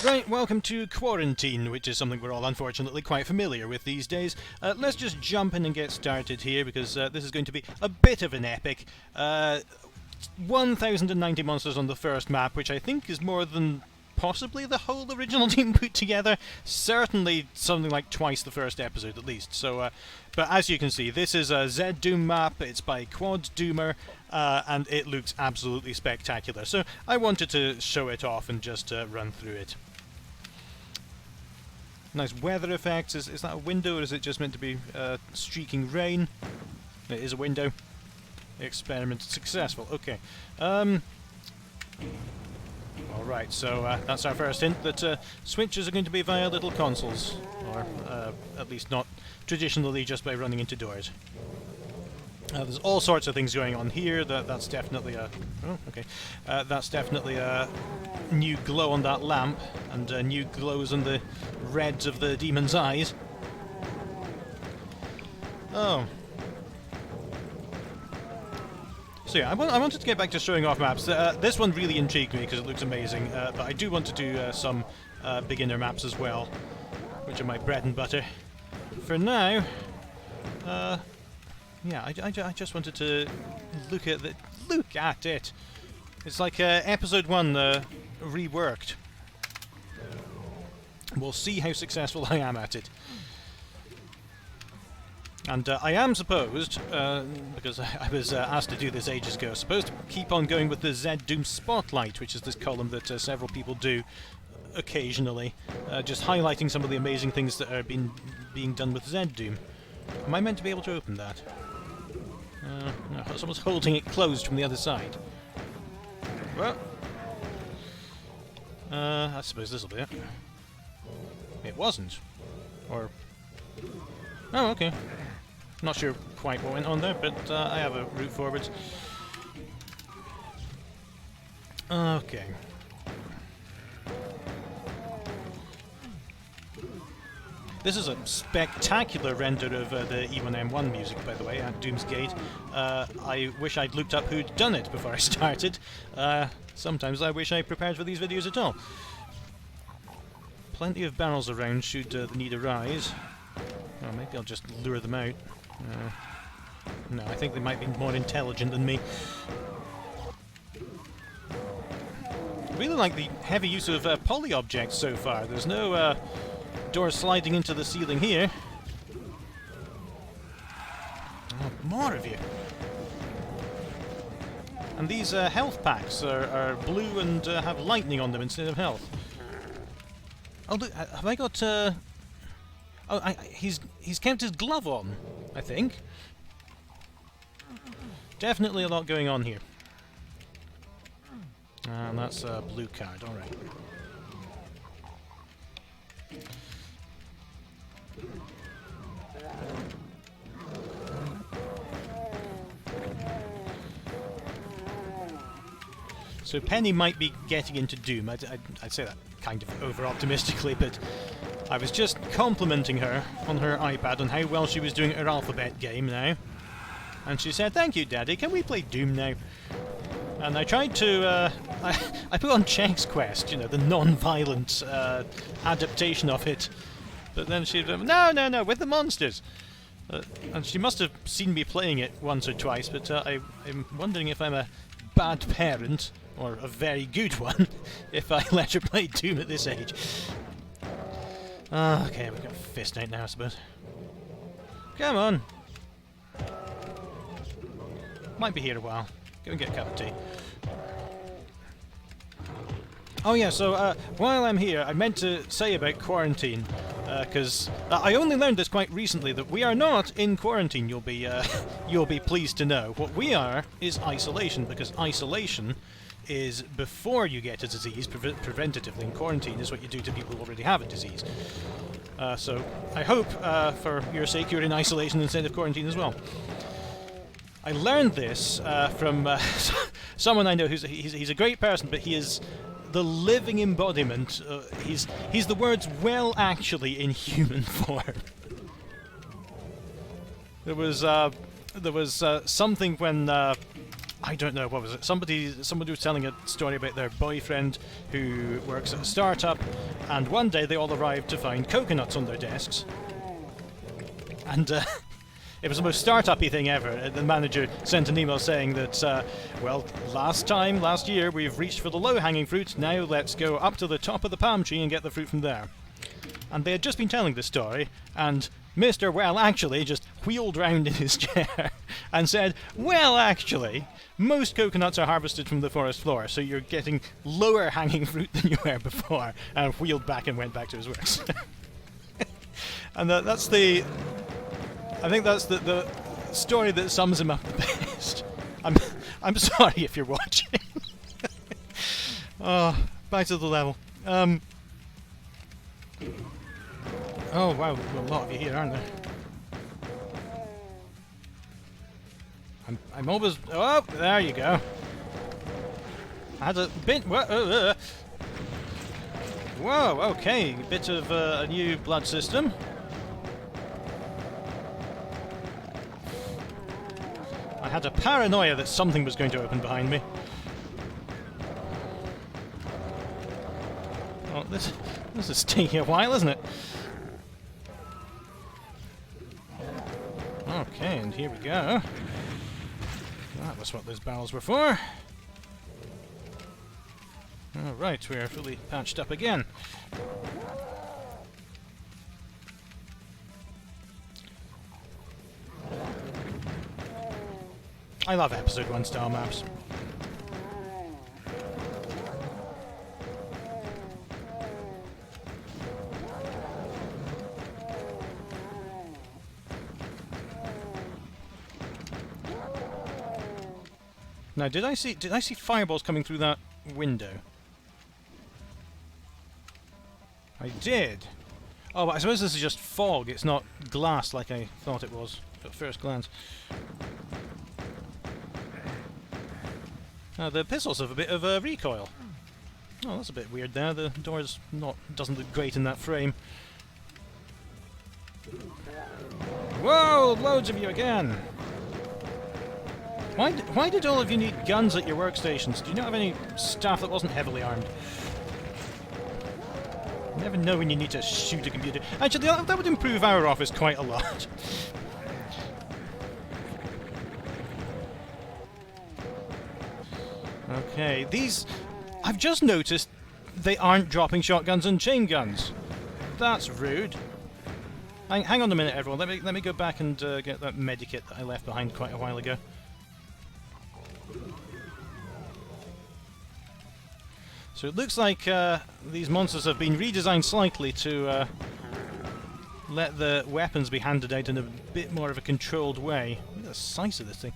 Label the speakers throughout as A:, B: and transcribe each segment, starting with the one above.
A: Right, welcome to Quarantine, which is something we're all unfortunately quite familiar with these days. Let's just jump in and get started here, because this is going to be a bit of an epic. 1090 monsters on the first map, which I think is more than possibly the whole original team put together. Certainly something like twice the first episode at least. So, but as you can see, this is a Zed Doom map. It's by Quad Doomer, and it looks absolutely spectacular. So I wanted to show it off and just run through it. Nice weather effects. Is that a window, or is it just meant to be streaking rain? It is a window. Experiment successful. Okay. Alright, so that's our first hint that switches are going to be via little consoles, or at least not traditionally just by running into doors. There's all sorts of things going on here. That's definitely a... Oh, okay. That's definitely a new glow on that lamp, and new glows on the reds of the demon's eyes. Oh. So yeah, I wanted to get back to showing off maps. This one really intrigued me because it looks amazing, but I do want to do some beginner maps as well, which are my bread and butter. For now, yeah, I just wanted to look at it. It's like episode 1 reworked. We'll see how successful I am at it. And I am supposed, because I was asked to do this ages ago, supposed to keep on going with the Zed Doom Spotlight, which is this column that several people do occasionally, just highlighting some of the amazing things that are being done with Zed Doom. Am I meant to be able to open that? No, someone's holding it closed from the other side. Well, I suppose this'll be it. It wasn't. Or... Oh, okay. Not sure quite what went on there, but I have a route forwards. Okay. This is a spectacular render of the E1M1 music, by the way, at Doomsgate. I wish I'd looked up who'd done it before I started. Sometimes I wish I prepared for these videos at all. Plenty of barrels around should the need arise. Oh, maybe I'll just lure them out. No, I think they might be more intelligent than me. I really like the heavy use of poly objects so far. There's no door sliding into the ceiling here. Oh, more of you. And these health packs are blue and have lightning on them instead of health. Oh, look, have I got... Oh, he's kept his glove on, I think. Definitely a lot going on here. And that's a blue card, alright. So Penny might be getting into Doom. I'd say that kind of over-optimistically, but I was just complimenting her on her iPad on how well she was doing at her alphabet game now. And she said, "Thank you, Daddy, can we play Doom now?" And I tried to... I put on Chex Quest, you know, the non-violent adaptation of it. But then she... No, with the monsters! And she must have seen me playing it once or twice, but I'm wondering if I'm a bad parent, or a very good one, if I let her play Doom at this age. Okay, we've got a fist night now, I suppose. Come on! Might be here a while. Go and get a cup of tea. Oh yeah, so while I'm here, I meant to say about quarantine, because I only learned this quite recently, that we are not in quarantine, you'll be pleased to know. What we are is isolation, because isolation is before you get a disease, preventatively, and quarantine is what you do to people who already have a disease. So I hope, for your sake, you're in isolation instead of quarantine as well. I learned this from someone I know he's a great person, but he is the living embodiment. He's the words "well, actually" in human form. There was something when I don't know, what was it? Somebody was telling a story about their boyfriend who works at a startup, and one day they all arrived to find coconuts on their desks. And it was the most startup-y thing ever. The manager sent an email saying that, well, last year we've reached for the low-hanging fruit, now let's go up to the top of the palm tree and get the fruit from there. And they had just been telling this story, and Mr. Well Actually just wheeled round in his chair and said, well, actually, most coconuts are harvested from the forest floor, so you're getting lower hanging fruit than you were before, and wheeled back and went back to his works. And that's the... I think that's the story that sums him up the best. I'm sorry if you're watching. Oh, back to the level. Oh wow, a lot of you here, aren't there? I'm always... Oh, there you go. I had a bit... Whoa, okay, a bit of a new blood system. I had a paranoia that something was going to open behind me. Oh, this is taking a while, isn't it? Okay, and here we go. That was what those barrels were for. Alright, we're fully patched up again. I love Episode 1 style maps. Now, did I see fireballs coming through that window? I did. Oh, but I suppose this is just fog. It's not glass like I thought it was at first glance. The pistols have a bit of a recoil. Oh, that's a bit weird there. The door's doesn't look great in that frame. Whoa! Loads of you again! Why did all of you need guns at your workstations? Do you not have any staff that wasn't heavily armed? You never know when you need to shoot a computer. Actually, that would improve our office quite a lot. Okay, these... I've just noticed they aren't dropping shotguns and chain guns. That's rude. Hang on a minute, everyone. Let me go back and get that medikit that I left behind quite a while ago. So it looks like these monsters have been redesigned slightly to let the weapons be handed out in a bit more of a controlled way. Look at the size of this thing.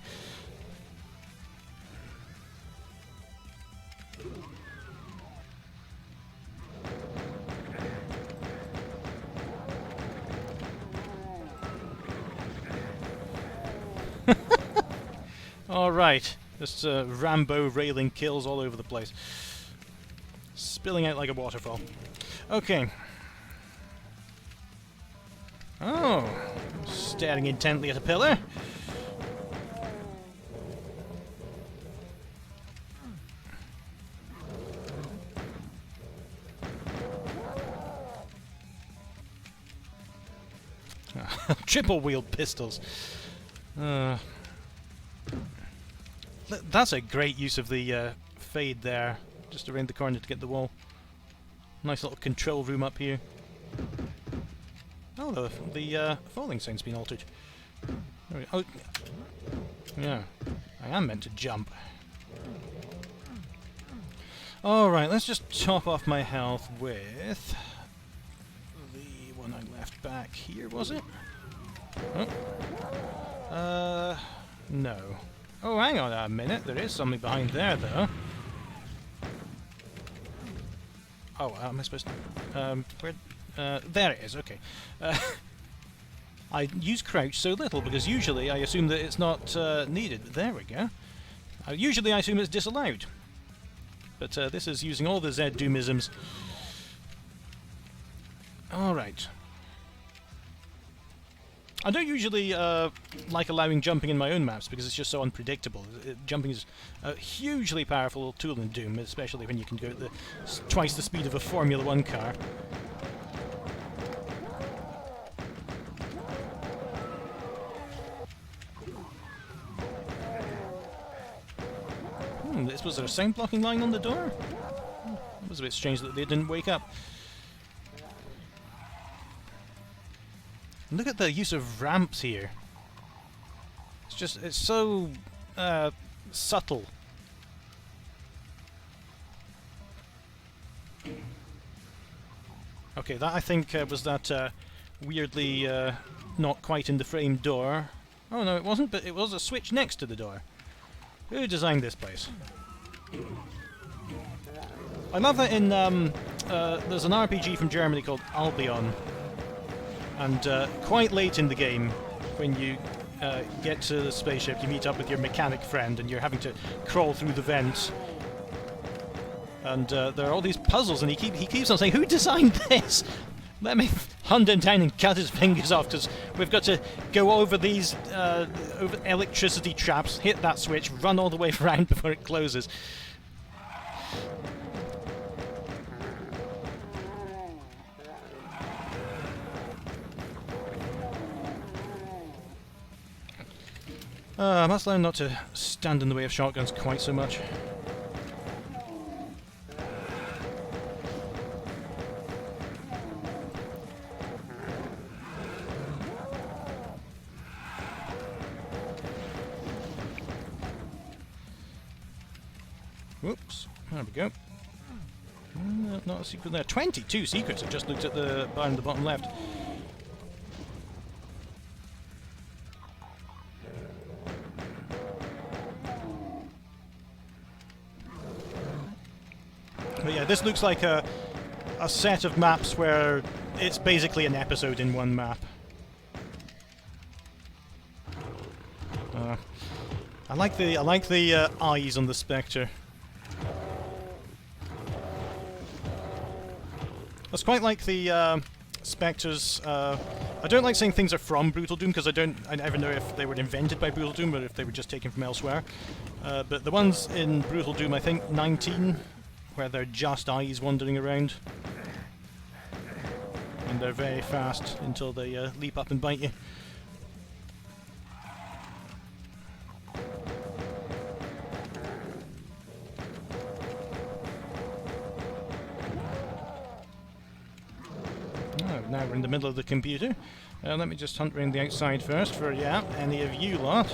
A: Alright, just Rambo railing kills all over the place. Spilling out like a waterfall. Okay. Oh, staring intently at a pillar. Triple-wheeled pistols. That's a great use of the fade there, just around the corner to get the wall. Nice little control room up here. Oh, the falling sound's been altered. Oh, yeah, I am meant to jump. Alright, let's just top off my health with the one I left back here, was it? Oh. No. Oh, hang on a minute, there is something behind there, though. Oh, am I supposed to... there it is, okay. I use crouch so little because usually I assume that it's not needed. There we go. Usually I assume it's disallowed. But this is using all the Z Doomisms. Alright. I don't usually like allowing jumping in my own maps because it's just so unpredictable. Jumping is a hugely powerful tool in Doom, especially when you can go at twice the speed of a Formula 1 car. Was there a sound blocking line on the door? It was a bit strange that they didn't wake up. Look at the use of ramps here. It's so subtle. Okay, that I think was that weirdly not quite in the frame door. Oh no, it wasn't, but it was a switch next to the door. Who designed this place? I love that in there's an RPG from Germany called Albion, and quite late in the game, when you get to the spaceship, you meet up with your mechanic friend, and you're having to crawl through the vents. And there are all these puzzles, and he keeps on saying, "Who designed this? Let me hunt him down and cut his fingers off, because we've got to go over these over electricity traps, hit that switch, run all the way around before it closes." I must learn not to stand in the way of shotguns quite so much. Whoops, there we go. Not a secret there. 22 secrets, I just looked at the bar in the bottom left. But yeah, this looks like a set of maps where it's basically an episode in one map. I like the eyes on the Spectre. That's quite like the Spectres. I don't like saying things are from Brutal Doom because I never know if they were invented by Brutal Doom or if they were just taken from elsewhere. But the ones in Brutal Doom, I think 19, where they're just eyes wandering around, and they're very fast until they leap up and bite you. Now we're in the middle of the computer. Let me just hunt around the outside first for, yeah, any of you lot.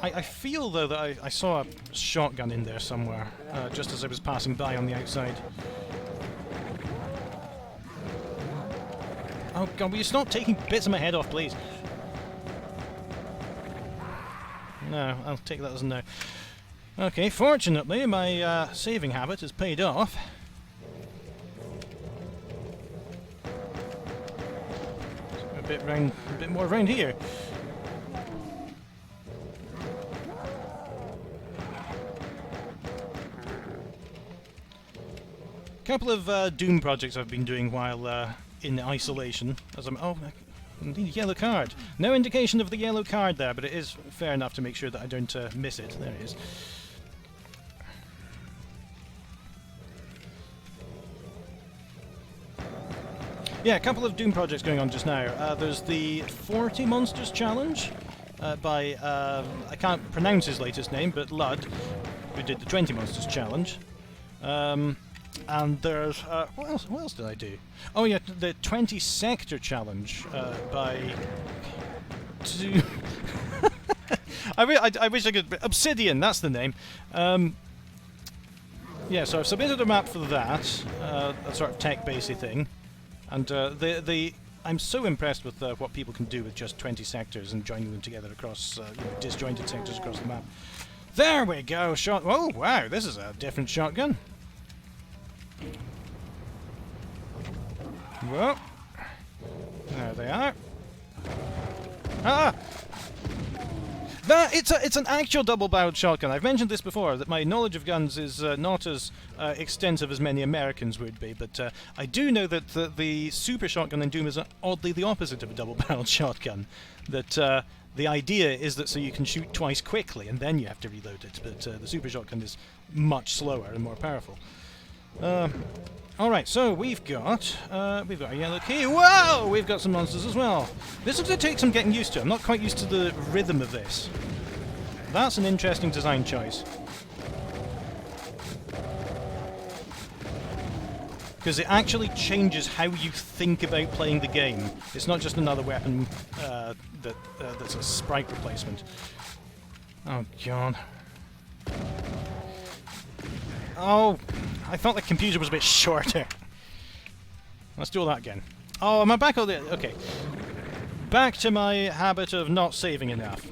A: I feel, though, that I saw a shotgun in there somewhere, just as I was passing by on the outside. Oh god, will you stop taking bits of my head off, please? No, I'll take that as a no. Okay, fortunately, my saving habit has paid off. A bit more around here. A couple of Doom projects I've been doing while in isolation. As I'm indeed, yellow card. No indication of the yellow card there, but it is fair enough to make sure that I don't miss it. There it is. Yeah, a couple of Doom projects going on just now. There's the 40 Monsters Challenge by, I can't pronounce his latest name, but Lud, who did the 20 Monsters Challenge. And there's, what else did I do? Oh yeah, the 20 Sector Challenge by... I wish I could... Obsidian, that's the name. Yeah, so I've submitted a map for that, a sort of tech-basy thing. And I'm so impressed with what people can do with just 20 sectors and joining them together across disjointed sectors across the map. There we go! Oh wow, this is a different shotgun. Whoa! There they are. Ah! It's an actual double-barreled shotgun. I've mentioned this before, that my knowledge of guns is not as extensive as many Americans would be, but I do know that the super shotgun in Doom is oddly the opposite of a double-barreled shotgun. That the idea is that so you can shoot twice quickly, and then you have to reload it, but the super shotgun is much slower and more powerful. Alright, so we've got a yellow key. Whoa! We've got some monsters as well. This is going to take some getting used to. I'm not quite used to the rhythm of this. That's an interesting design choice. Because it actually changes how you think about playing the game. It's not just another weapon that's a sprite replacement. Oh, God. Oh, I thought the computer was a bit shorter. Let's do all that again. Oh, am I back on the... Okay. Back to my habit of not saving enough.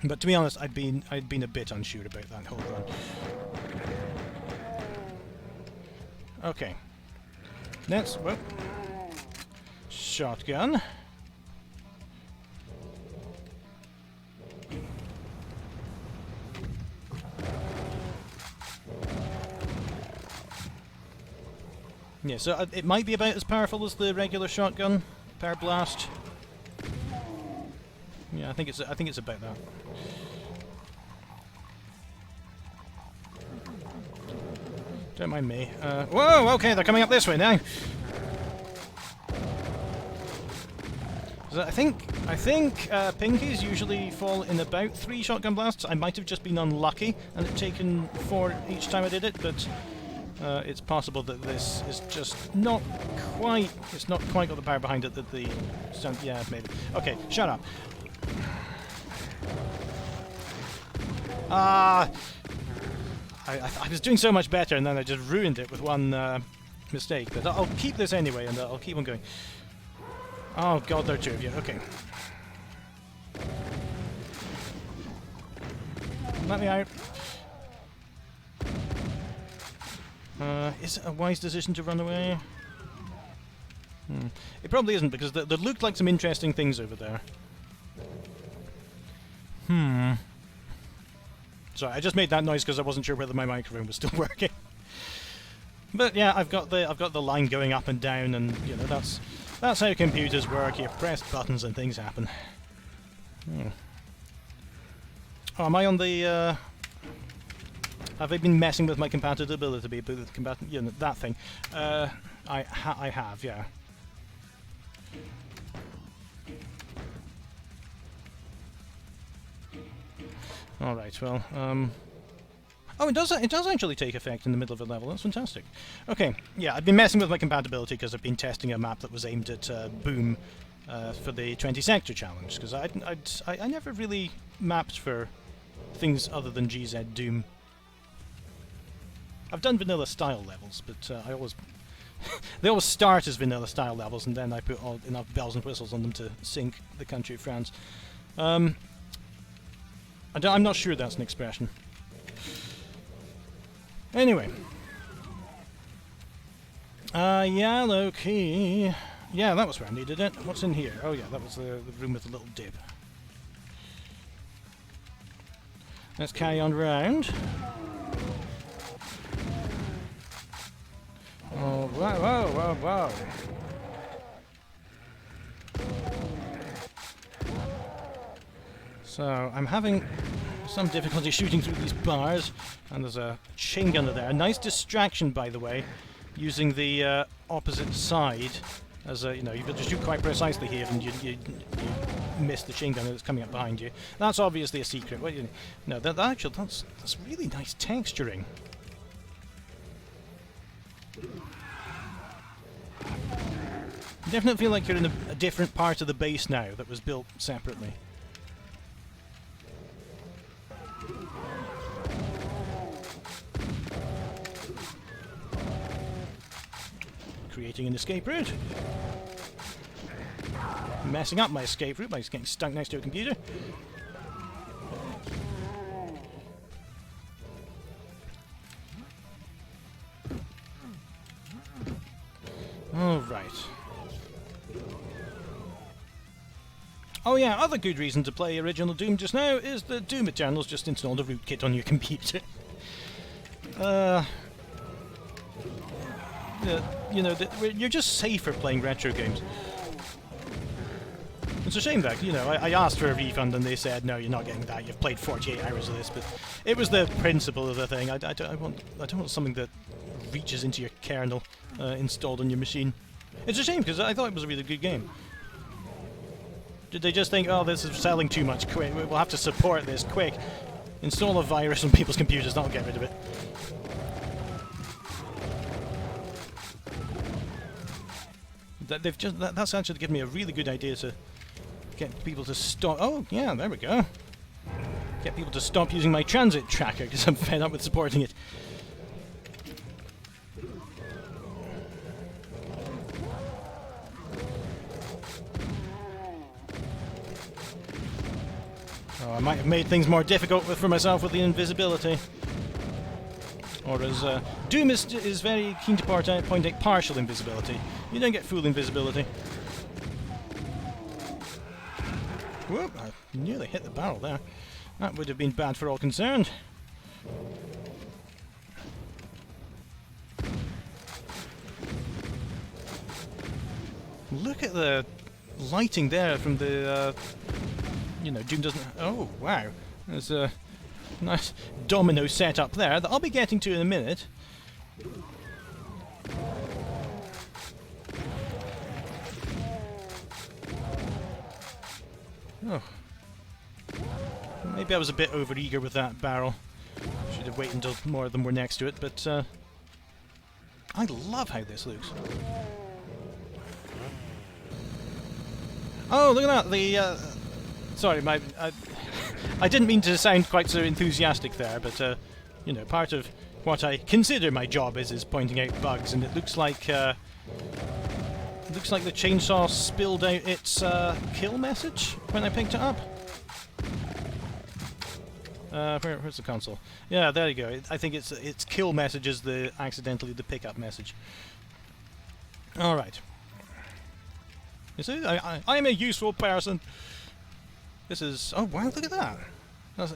A: But to be honest, I'd been a bit unsure about that whole run. Okay. Next, whoop. Shotgun. Yeah, so it might be about as powerful as the regular shotgun per blast. Yeah, I think it's about that. Don't mind me. Whoa, okay, they're coming up this way now. So I think pinkies usually fall in about 3 shotgun blasts. I might have just been unlucky and it taken 4 each time I did it, but it's possible that this is just not quite... It's not quite got the power behind it that the... Yeah, maybe. Okay, shut up. I was doing so much better and then I just ruined it with one mistake. But I'll keep this anyway and I'll keep on going. Oh god, there are 2 of you. Okay. Let me out. Is it a wise decision to run away? It probably isn't, because there looked like some interesting things over there. Sorry, I just made that noise because I wasn't sure whether my microphone was still working. But yeah, I've got the line going up and down, and you know that's how computers work. You press buttons and things happen. Oh, am I on the? Have I been messing with my compatibility with you know, that thing? I have, yeah. All right, well, oh, it does actually take effect in the middle of a level. That's fantastic. Okay, yeah, I've been messing with my compatibility because I've been testing a map that was aimed at Boom for the 20 sector challenge, because I never really mapped for things other than GZ Doom. I've done vanilla style levels, but I always they always start as vanilla style levels, and then I put enough bells and whistles on them to sync the country of France. I'm not sure that's an expression. Anyway. Yellow key. Yeah, that was where I needed it. What's in here? Oh yeah, that was the room with the little dip. Let's carry on round. Oh, whoa. So, I'm having some difficulty shooting through these bars, and there's a chain gunner there. A nice distraction, by the way, using the opposite side, as you know, you've got to shoot quite precisely here, and you miss the chain gunner that's coming up behind you. That's obviously a secret. What, no, that's really nice texturing. You definitely feel like you're in a different part of the base now that was built separately. Creating an escape route. Messing up my escape route by getting stuck next to a computer. All right. Oh yeah, other good reason to play original Doom just now is that Doom Eternal's just installed a rootkit on your computer. You know, you're just safer playing retro games. It's a shame that, you know, I asked for a refund and they said, no, you're not getting that, you've played 48 hours of this, but it was the principle of the thing. I don't want something that reaches into your kernel installed on your machine. It's a shame, because I thought it was a really good game. Did they just think, oh, this is selling too much quick, we'll have to support this quick. Install a virus on people's computers, that'll get rid of it. That's actually given me a really good idea to get people to stop. Oh, yeah, there we go. Get people to stop using my transit tracker because I'm fed up with supporting it. Oh, I might have made things more difficult for myself with the invisibility. Or as Doom is very keen to point out partial invisibility. You don't get full invisibility. Whoop, I nearly hit the barrel there. That would have been bad for all concerned. Look at the lighting there from the, you know, Doom doesn't... Oh, wow. There's a nice domino set up there that I'll be getting to in a minute. Oh. Maybe I was a bit overeager with that barrel. Should have waited until more of them were next to it, but I love how this looks. Oh, look at that! The sorry, I didn't mean to sound quite so enthusiastic there, but you know, part of what I consider my job is pointing out bugs, and it looks like the chainsaw spilled out its kill message when I picked it up. Where's the console? Yeah, there you go. I think its kill message is accidentally the pickup message. All right. You see, I am a useful person. This is... Oh, wow, look at that.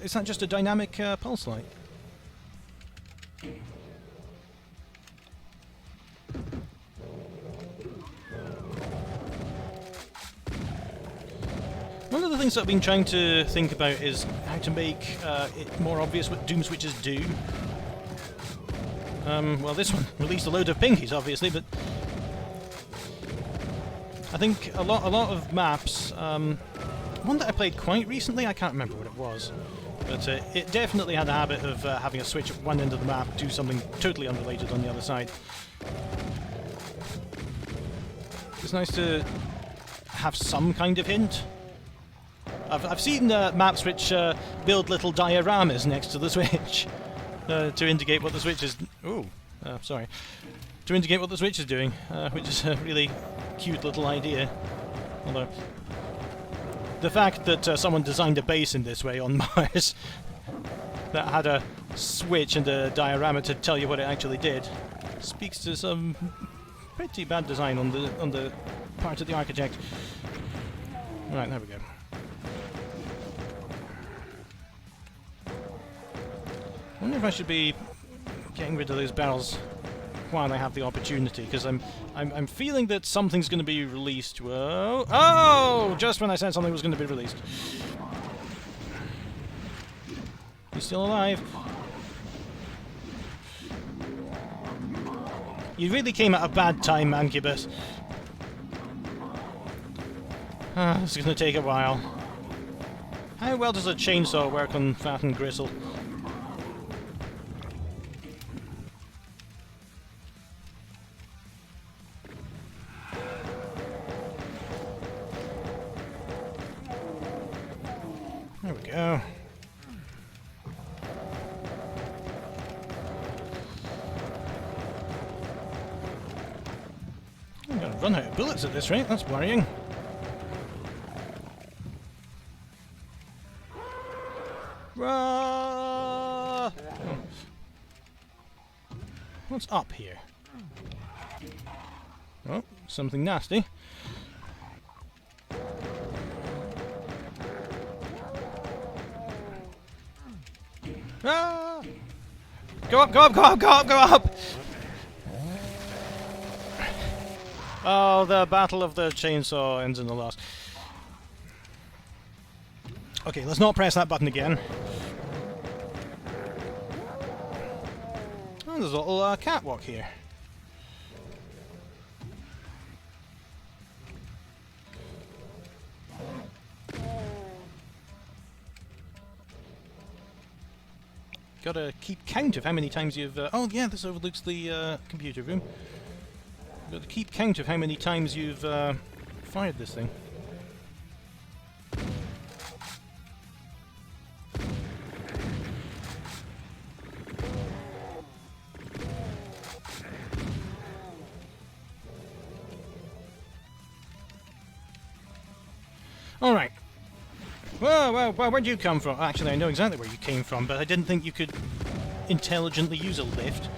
A: Is that just a dynamic pulse light? One of the things that I've been trying to think about is how to make it more obvious what Doom switches do. Well, this one released a load of pinkies, obviously, but I think a lot of maps. One that I played quite recently, I can't remember what it was, but it definitely had a habit of having a switch at one end of the map do something totally unrelated on the other side. It's nice to have some kind of hint. I've seen maps which build little dioramas next to the switch to indicate what the switch is. Oh, sorry. To indicate what the switch is doing, which is a really cute little idea. Although the fact that someone designed a base in this way on Mars that had a switch and a diorama to tell you what it actually did speaks to some pretty bad design on the part of the architect. Right, there we go. I wonder if I should be getting rid of those barrels while I have the opportunity, because I'm feeling that something's going to be released. Whoa! Oh! Just when I said something was going to be released. You still alive? You really came at a bad time, Mancubus. This is going to take a while. How well does a chainsaw work on fat and gristle? There we go. I'm going to run out of bullets at this rate, that's worrying. Oh. What's up here? Oh, something nasty. Ah! Go up, go up, go up, go up, go up! Oh, the battle of the chainsaw ends in the loss. Okay, let's not press that button again. Oh, there's a little catwalk here. Gotta keep count of how many times you've... oh yeah, this overlooks the computer room. Gotta keep count of how many times you've fired this thing. Alright. Well, where'd you come from? Actually, I know exactly where you came from, but I didn't think you could intelligently use a lift.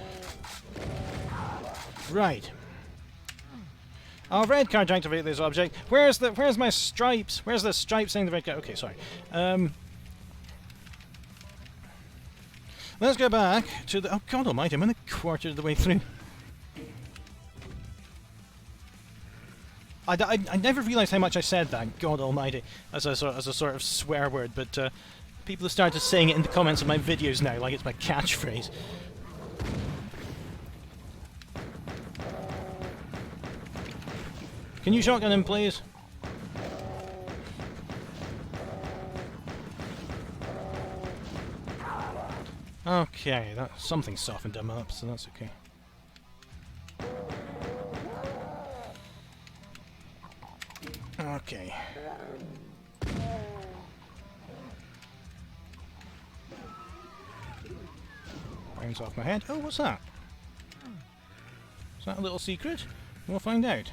A: Right. Red card to activate this object. Where's my stripes? Where's the stripe saying the red card? Okay, sorry. Let's go back to the... Oh, God almighty, I'm in a quarter of the way through. I never realised how much I said that, God almighty, as a sort of swear word, but people have started saying it in the comments of my videos now, like it's my catchphrase. Can you shotgun him, please? Okay, something softened him up, so that's okay. Okay. Bounce off my head. Oh, what's that? Is that a little secret? We'll find out.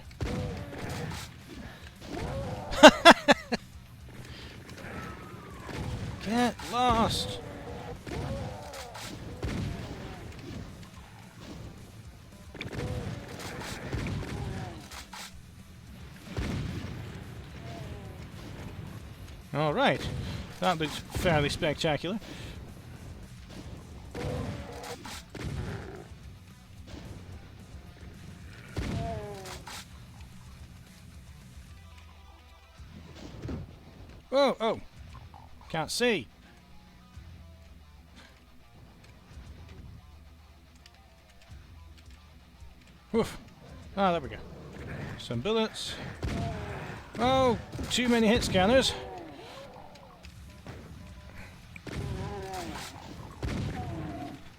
A: Get lost! Alright, that looks fairly spectacular. Whoa, oh! Can't see. Woof. Ah, there we go. Some bullets. Oh, too many hit scanners.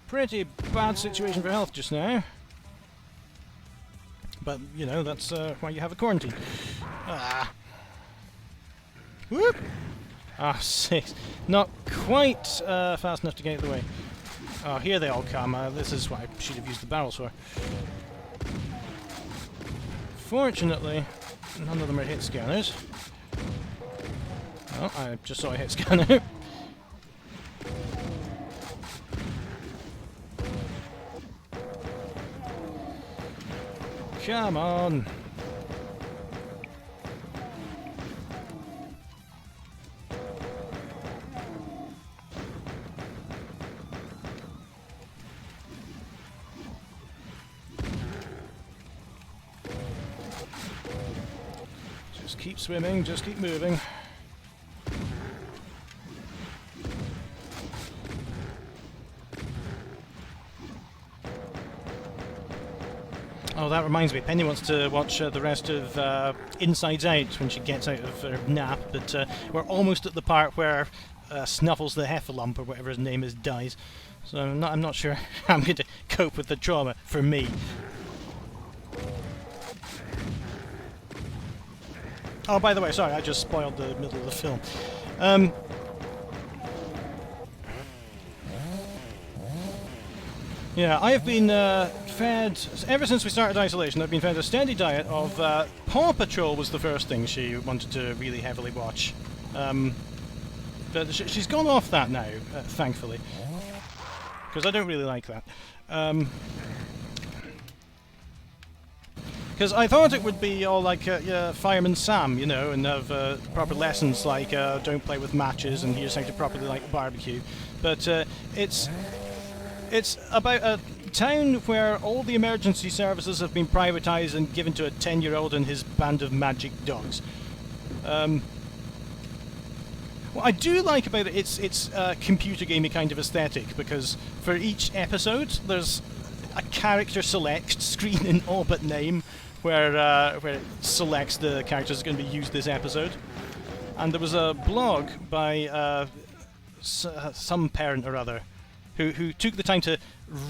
A: Pretty bad situation for health just now. But, you know, that's why you have a quarantine. Ah. Whoop! Ah, 6. Not quite fast enough to get out of the way. Oh, here they all come. This is what I should have used the barrels for. Fortunately, none of them are hit scanners. Oh, I just saw a hit scanner. Come on! Just keep swimming, just keep moving. Oh, that reminds me, Penny wants to watch the rest of Inside Out when she gets out of her nap, but we're almost at the part where Snuffles the Heffalump, or whatever his name is, dies. So I'm not sure how I'm going to cope with the trauma, for me. Oh, by the way, sorry, I just spoiled the middle of the film. Yeah, I have been fed, ever since we started isolation, I've been fed a steady diet of Paw Patrol was the first thing she wanted to really heavily watch. But she's gone off that now, thankfully. Because I don't really like that. Because I thought it would be all like Fireman Sam, you know, and have proper lessons like don't play with matches and here's how to properly light a barbecue. But it's about a town where all the emergency services have been privatised and given to a 10-year-old and his band of magic dogs. What I do like about it, it's a computer gamey kind of aesthetic, because for each episode there's a character select screen in all but name, where it selects the characters that are going to be used this episode. And there was a blog by some parent or other who took the time to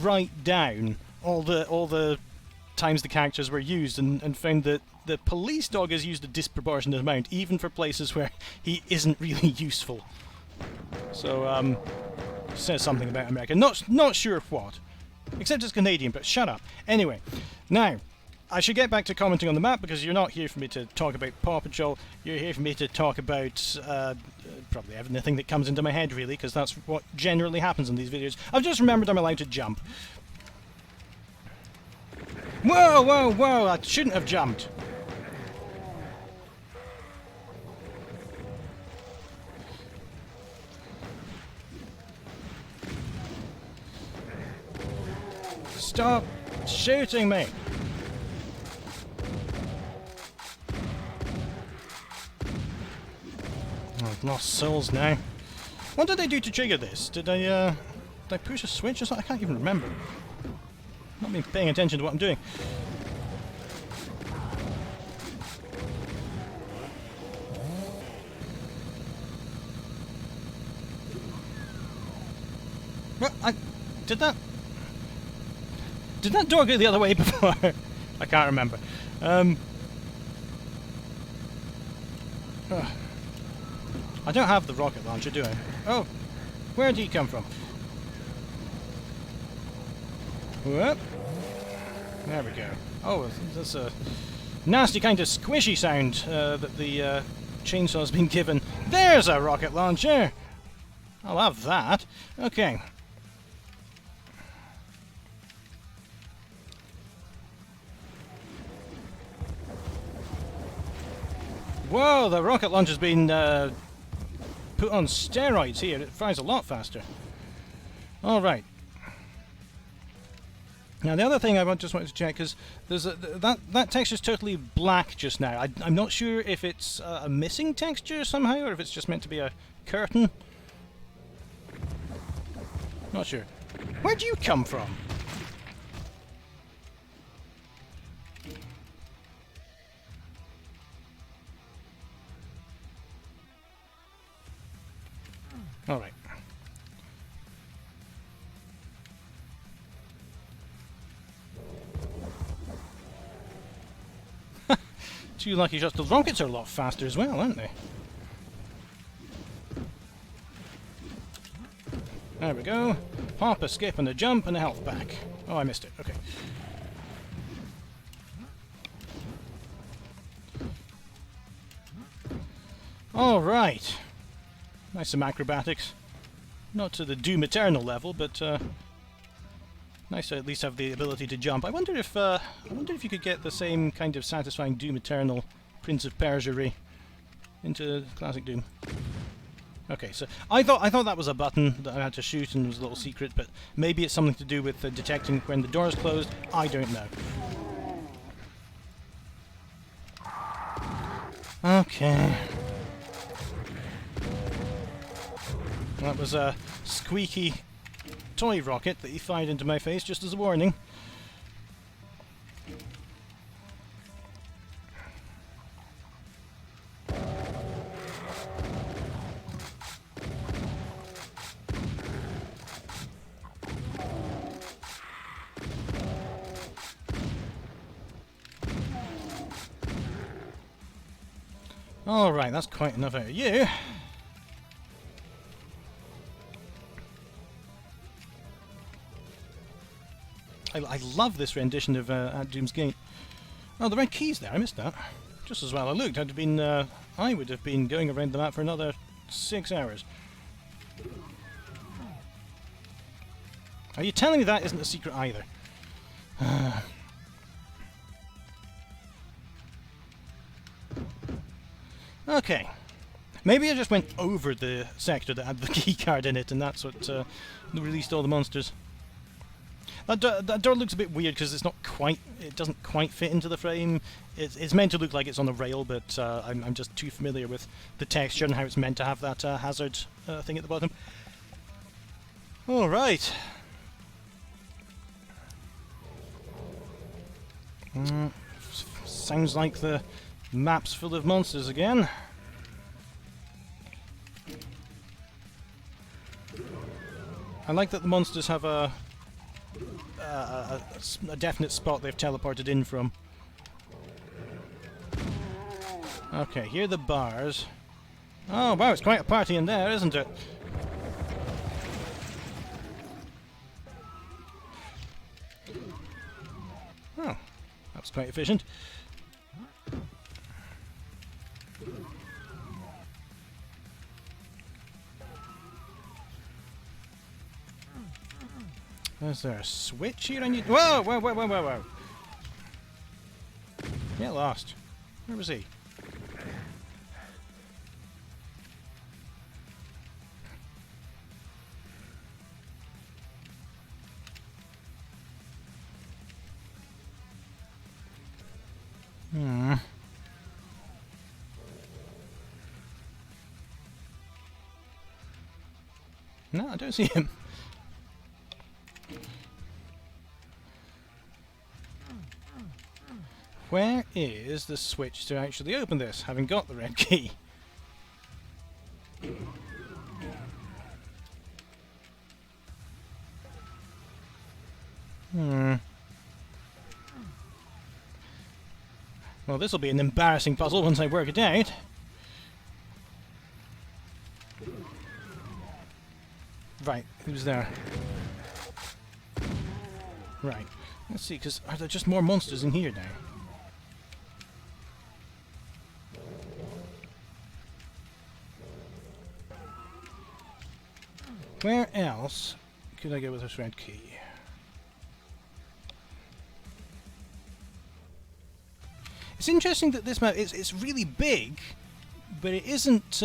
A: write down all the times the characters were used, and found that the police dog is used a disproportionate amount, even for places where he isn't really useful. So, says something about America. Not sure what. Except it's Canadian, but shut up. Anyway, now, I should get back to commenting on the map, because you're not here for me to talk about Paw Patrol. You're here for me to talk about probably everything that comes into my head, really, because that's what generally happens in these videos. I've just remembered I'm allowed to jump. Whoa, whoa, whoa! I shouldn't have jumped. Stop shooting me! Oh, I've lost souls now. What did I do to trigger this? Did I push a switch or something? I can't even remember. Not been paying attention to what I'm doing. Well, did that door go the other way before? I can't remember. I don't have the rocket launcher, do I? Oh, where did he come from? Whoop. There we go. Oh, that's a nasty kind of squishy sound that the chainsaw's been given. There's a rocket launcher! I'll have that. Okay. Whoa, the rocket launcher's been put on steroids here. It fires a lot faster. Alright. Now the other thing I just wanted to check is there's that texture's totally black just now. I'm not sure if it's a missing texture somehow, or if it's just meant to be a curtain. Not sure. Where'd you come from? Alright. Two lucky shots. The rockets are a lot faster as well, aren't they? There we go. Hop, a skip, and a jump, and a health back. Oh, I missed it. Okay. Alright. Nice some acrobatics. Not to the Doom Eternal level, but nice to at least have the ability to jump. I wonder if you could get the same kind of satisfying Doom Eternal Prince of Persia into classic Doom. Okay, so I thought that was a button that I had to shoot and it was a little secret, but maybe it's something to do with detecting when the door is closed. I don't know. Okay. That was a squeaky toy rocket that he fired into my face just as a warning. Alright, that's quite enough out of you. I love this rendition of At Doom's Gate. Oh, the red key's there. I missed that. Just as well I looked. I would have been going around the map for another 6 hours. Are you telling me that isn't a secret either? Okay. Maybe I just went over the sector that had the key card in it, and that's what released all the monsters. That door looks a bit weird because it's not quite. It doesn't quite fit into the frame. It's meant to look like it's on a rail, but I'm just too familiar with the texture and how it's meant to have that hazard thing at the bottom. All right. Sounds like the map's full of monsters again. I like that the monsters have a definite spot they've teleported in from. Okay, here are the bars. Oh wow, it's quite a party in there, isn't it? Oh, that was quite efficient. Is there a switch here I need? Whoa, whoa, whoa, whoa, whoa, whoa. Get lost. Where was he? No, I don't see him. Where is the switch to actually open this, having got the red key? Well, this will be an embarrassing puzzle once I work it out. Right, who's there? Right, let's see, because are there just more monsters in here now? Where else could I go with this red key? It's interesting that this map it's really big, but it isn't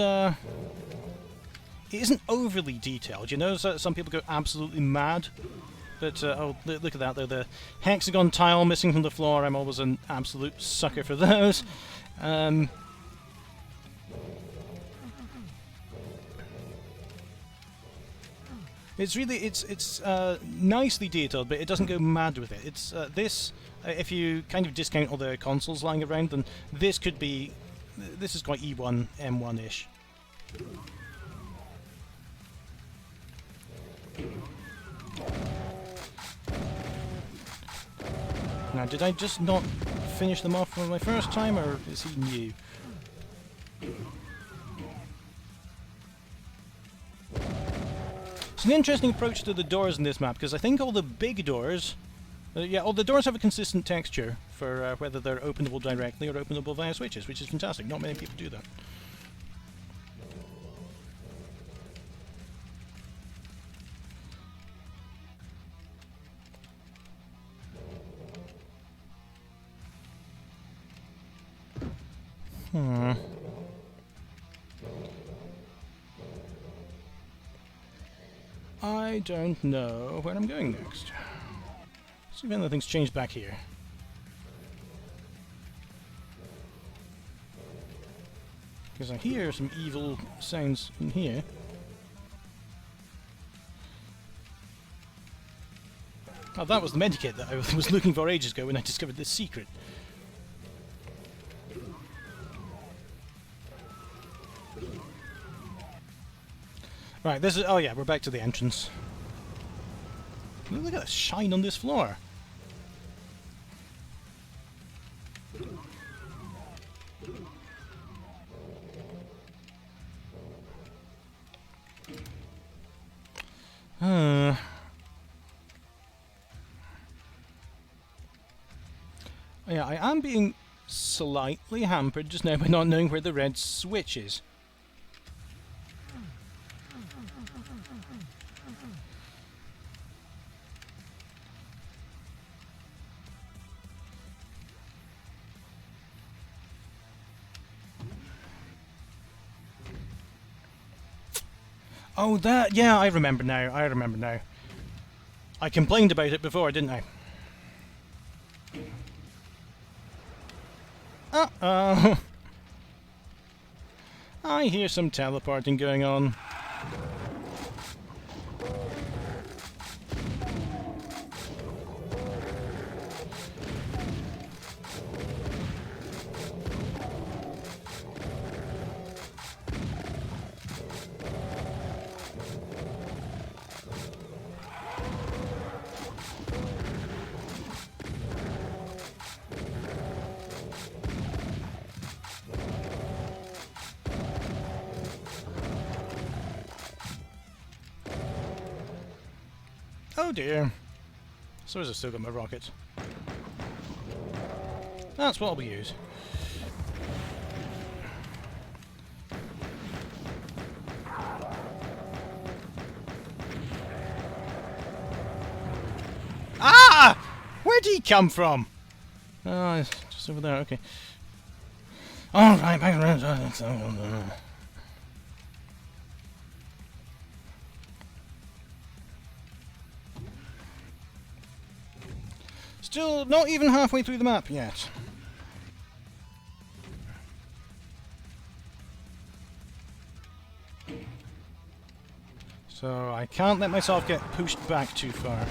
A: overly detailed. You know, so some people go absolutely mad. But oh, look at that though, the hexagon tile missing from the floor. I'm always an absolute sucker for those. It's really it's nicely detailed, but it doesn't go mad with it. It's this. If you kind of discount all the consoles lying around, then this could be. This is quite E1, M1-ish. Now, did I just not finish them off on my first time, or is he new? It's an interesting approach to the doors in this map, because I think all the big doors... yeah, all the doors have a consistent texture for whether they're openable directly or openable via switches, which is fantastic. Not many people do that. I don't know where I'm going next. See if anything's changed back here. Because I hear some evil sounds in here. Oh, that was the medikit that I was looking for ages ago when I discovered this secret. Right, this is... oh yeah, we're back to the entrance. Look at the shine on this floor. Yeah, I am being slightly hampered just now by not knowing where the red switch is. Oh, that... Yeah, I remember now. I remember now. I complained about it before, didn't I? Uh-oh. I hear some teleporting going on. Oh dear. So I've still got my rocket. That's what we use. Ah! Where'd he come from? Oh, it's just over there, okay. Alright, back around. Still not even halfway through the map yet. So I can't let myself get pushed back too far.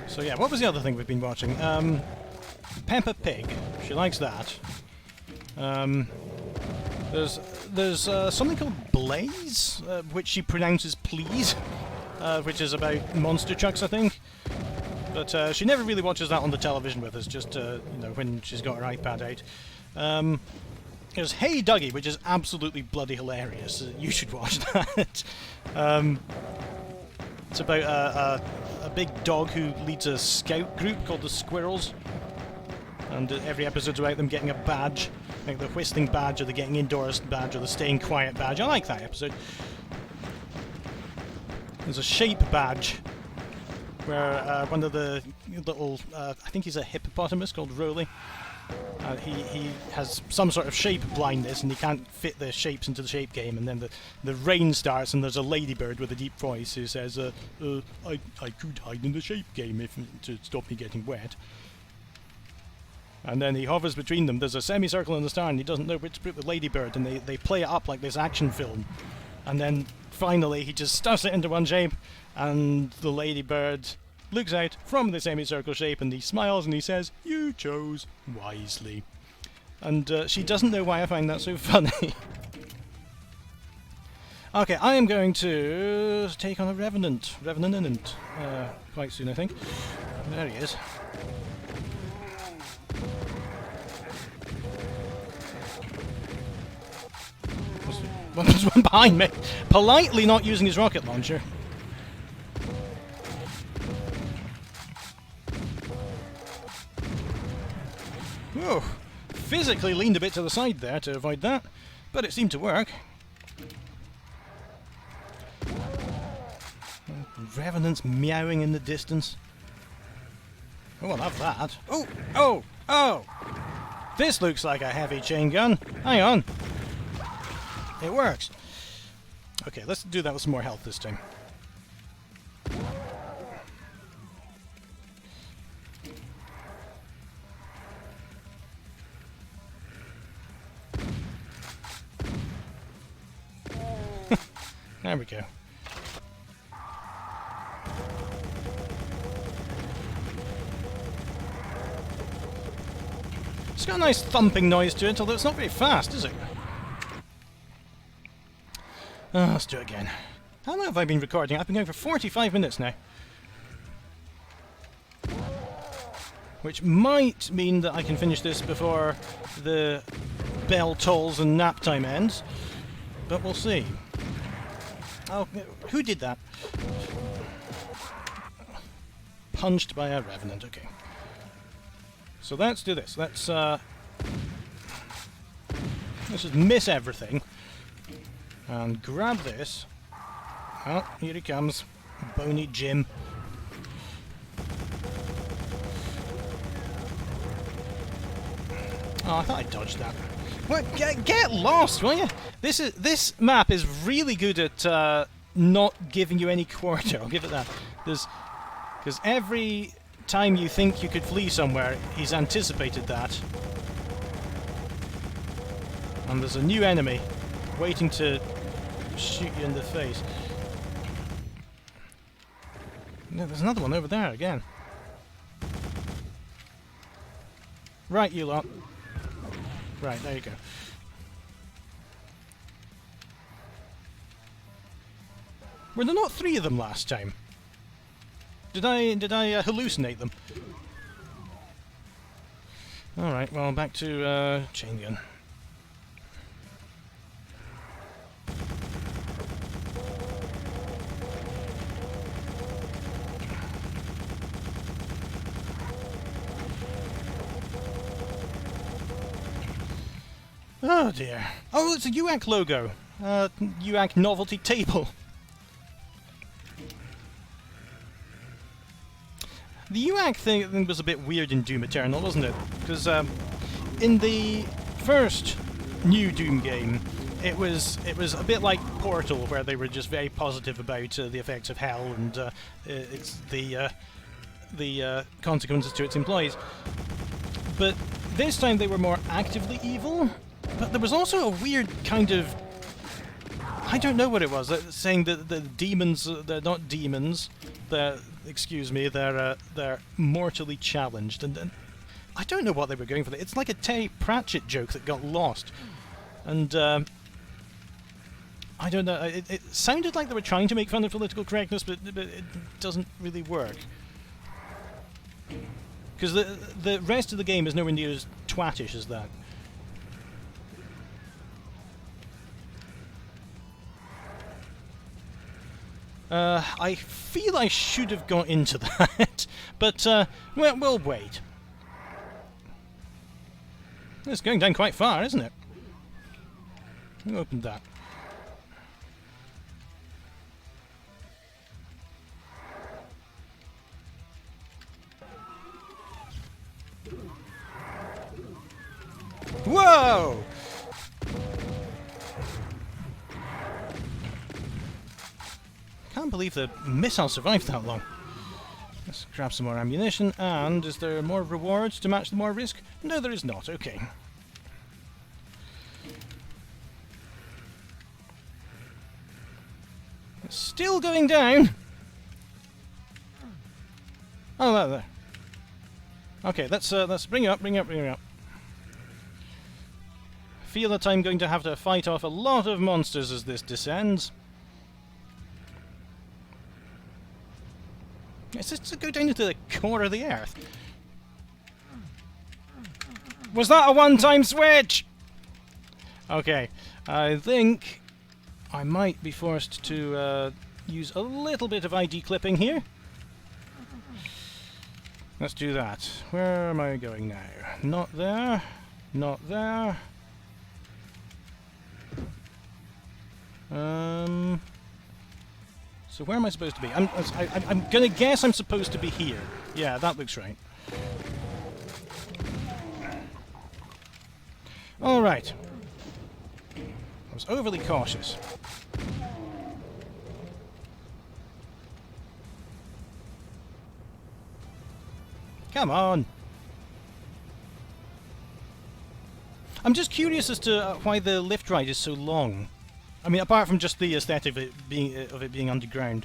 A: So yeah, what was the other thing we've been watching? Peppa Pig. She likes that. There's something called Blaze, which she pronounces please, which is about monster trucks, I think. But she never really watches that on the television with us, just you know, when she's got her iPad out. There's Hey Dougie, which is absolutely bloody hilarious. You should watch that. It's about a big dog who leads a scout group called the Squirrels. And every episode's about them getting a badge. Like the whistling badge, or the getting indoors badge, or the staying quiet badge. I like that episode. There's a shape badge, where one of the little, I think he's a hippopotamus called Rolly. He has some sort of shape blindness and he can't fit the shapes into the shape game, and then the rain starts and there's a ladybird with a deep voice who says, I could hide in the shape game if to stop me getting wet. And then he hovers between them, there's a semicircle and a star, and he doesn't know which to put with ladybird, and they play it up like this action film. And then finally he just stuffs it into one shape, and the ladybird looks out from the semicircle shape and he smiles and he says, "You chose wisely." And she doesn't know why I find that so funny. Okay, I am going to take on a Revenant. Quite soon, I think. There he is. There's one behind me, politely not using his rocket launcher. Whoa, physically leaned a bit to the side there to avoid that, but it seemed to work. Revenants meowing in the distance. Oh, I'll have that. Oh, oh, oh! This looks like a heavy chain gun. Hang on. It works. Okay, let's do that with some more health this time. There we go. It's got a nice thumping noise to it, although it's not very fast, is it? Let's do it again. How long have I been recording? I've been going for 45 minutes now. Which might mean that I can finish this before the bell tolls and nap time ends. But we'll see. Oh, who did that? Punched by a Revenant, okay. So let's do this. Let's just miss everything. And grab this. Oh, here he comes. Bony Jim. Oh, I thought I dodged that. What? Get lost, will you? This map is really good at not giving you any quarter. I'll give it that. Because every time you think you could flee somewhere, he's anticipated that. And there's a new enemy waiting to shoot you in the face. No, there's another one over there again. Right, you lot. Right, there you go. Were there not 3 of them last time? Did I hallucinate them? Alright, well, back to chain gun. Oh dear. Oh, it's a UAC logo. UAC novelty table. The UAC thing was a bit weird in Doom Eternal, wasn't it? Because in the first new Doom game, it was a bit like Portal, where they were just very positive about the effects of hell and it's the consequences to its employees. But this time they were more actively evil. But there was also a weird kind of... I don't know what it was, saying that the demons, they're not demons, they're, excuse me, they're mortally challenged. And I don't know what they were going for. It's like a Terry Pratchett joke that got lost. And I don't know, it sounded like they were trying to make fun of political correctness, but it doesn't really work. Because the rest of the game is nowhere near as twattish as that. I feel I should have got into that, but we'll wait. It's going down quite far, isn't it? Who opened that? Whoa! Can't believe the missile survived that long. Let's grab some more ammunition, and is there more rewards to match the more risk? No, there is not. Okay. It's still going down. Oh, there. Okay, let's bring it up, bring it up, bring it up. Feel that I'm going to have to fight off a lot of monsters as this descends. It's just to go down into the core of the earth. Was that a one-time switch? Okay, I think I might be forced to use a little bit of ID clipping here. Let's do that. Where am I going now? Not there. Not there. So where am I supposed to be? I'm gonna guess I'm supposed to be here. Yeah, that looks right. Alright. I was overly cautious. Come on! I'm just curious as to why the lift ride is so long. I mean, apart from just the aesthetic of it being underground.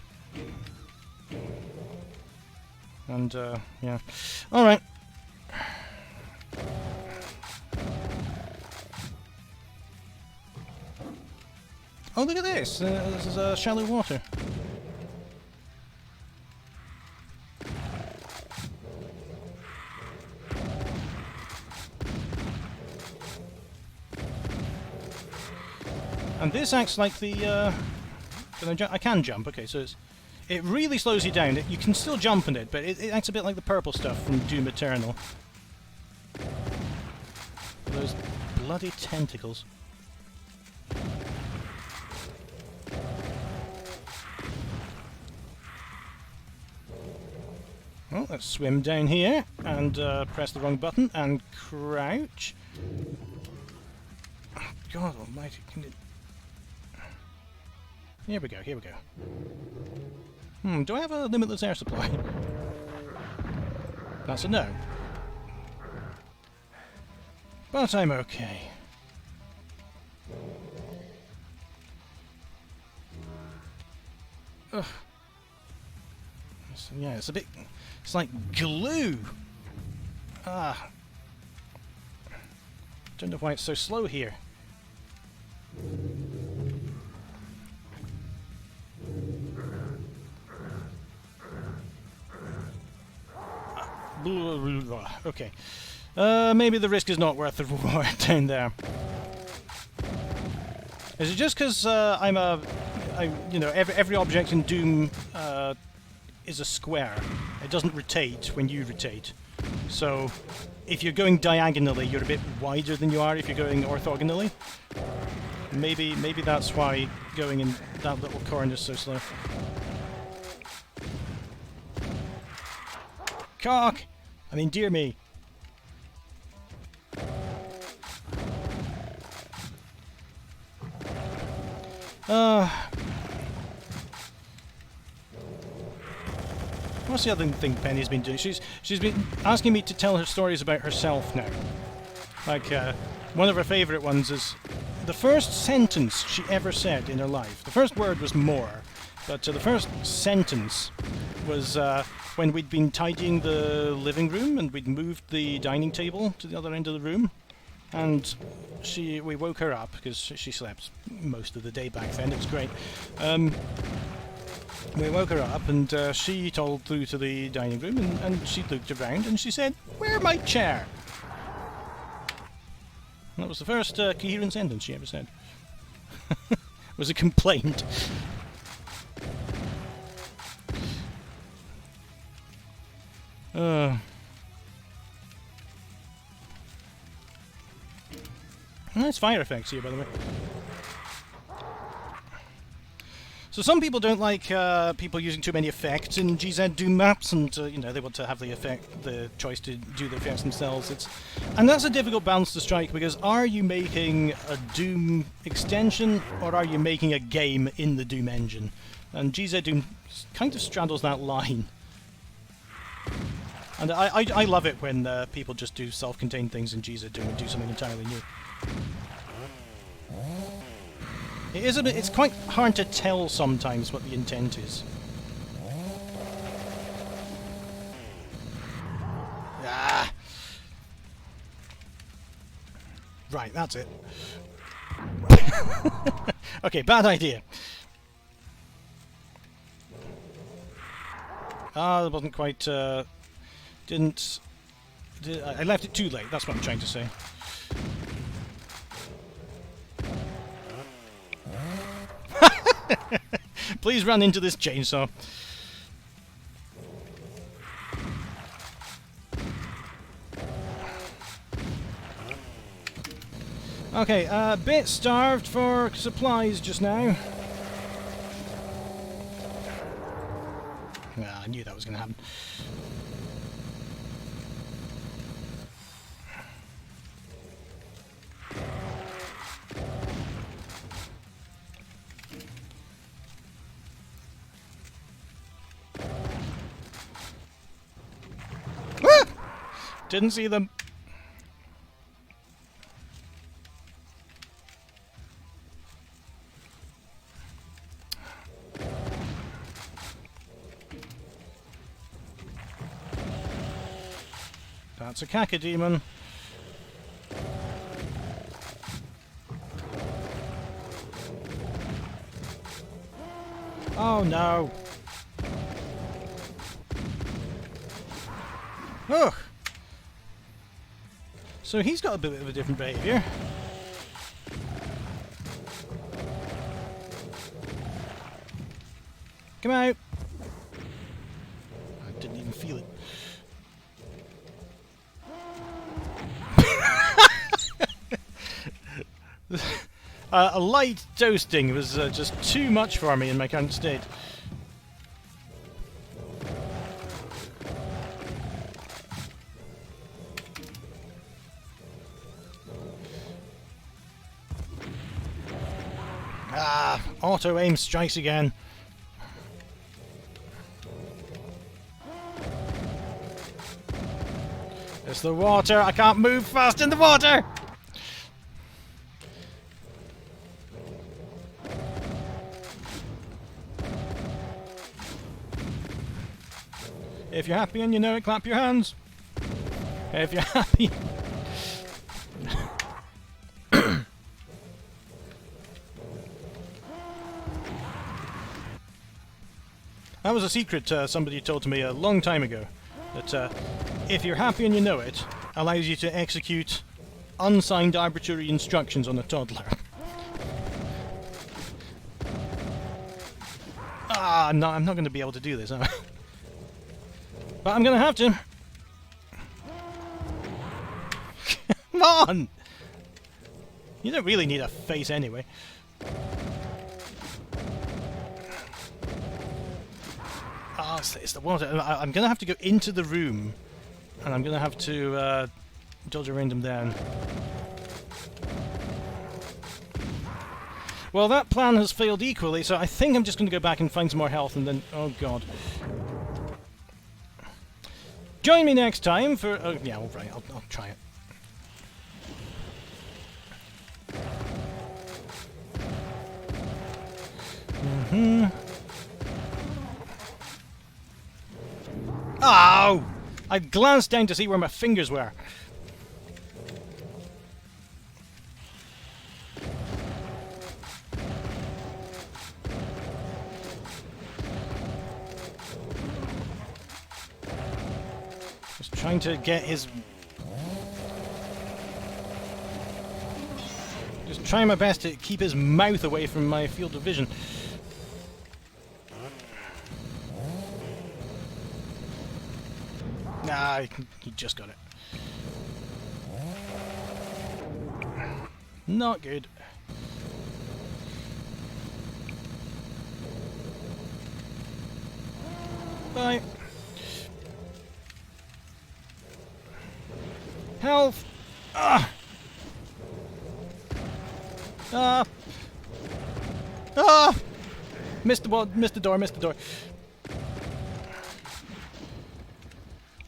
A: And, yeah. Alright. Oh, look at this! This is shallow water. And this acts like the... can I jump? I can jump, okay, so it really slows you down. You can still jump in it, but it acts a bit like the purple stuff from Doom Eternal. Those bloody tentacles. Well, let's swim down here and press the wrong button and crouch. Oh, God almighty, can it... Here we go, here we go. Do I have a limitless air supply? That's a no. But I'm okay. Ugh. So, yeah, it's a bit... It's like glue! Ah. Don't know why it's so slow here. Okay. Maybe the risk is not worth the reward down there. Is it just because you know, every object in Doom is a square. It doesn't rotate when you rotate. So if you're going diagonally, you're a bit wider than you are if you're going orthogonally. Maybe that's why going in that little corner is so slow. Cock! I mean, dear me. What's the other thing Penny's been doing? She's been asking me to tell her stories about herself now. Like, one of her favourite ones is the first sentence she ever said in her life. The first word was more, but the first sentence was when we'd been tidying the living room and we'd moved the dining table to the other end of the room, and we woke her up because she slept most of the day back then. It was great. We woke her up and she told through to the dining room, and she looked around and she said, "Where my chair?" And that was the first coherent sentence she ever said. It was a complaint. Nice fire effects here, by the way. So some people don't like people using too many effects in GZ Doom maps, and you know, they want to have the choice to do the effects themselves. And that's a difficult balance to strike, because are you making a Doom extension or are you making a game in the Doom engine? And GZ Doom kind of straddles that line. And I love it when people just do self-contained things in GZ Doom and do something entirely new. It's quite hard to tell sometimes what the intent is. Ah. Right, that's it. Okay, bad idea. That wasn't quite... I left it too late, that's what I'm trying to say. Please run into this chainsaw. Okay, a bit starved for supplies just now. I knew that was going to happen. Didn't see them. That's a Cacodemon. Oh no. Ugh. So he's got a bit of a different behaviour. Come out! I didn't even feel it. A light toasting was just too much for me in my current state. Ah, auto-aim strikes again. It's the water. I can't move fast in the water. If you're happy and you know it, clap your hands. If you're happy. That was a secret somebody told to me a long time ago. That if you're happy and you know it, allows you to execute unsigned arbitrary instructions on a toddler. Ah, no, I'm not going to be able to do this, am I? But I'm going to have to. Come on! You don't really need a face anyway. Ah, it's the water. I'm going to have to go into the room. And I'm going to have to dodge around him down. Well, that plan has failed equally, so I think I'm just going to go back and find some more health and then... Oh, God. Join me next time for... Oh, yeah, alright, I'll try it. Oh! I glanced down to see where my fingers were. Just trying to get his... Just trying my best to keep his mouth away from my field of vision. Nah, he just got it. Not good. Bye. Health. Ah. Ah. Ah. Missed the wall. Missed the door. Missed the door.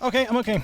A: Okay, I'm okay.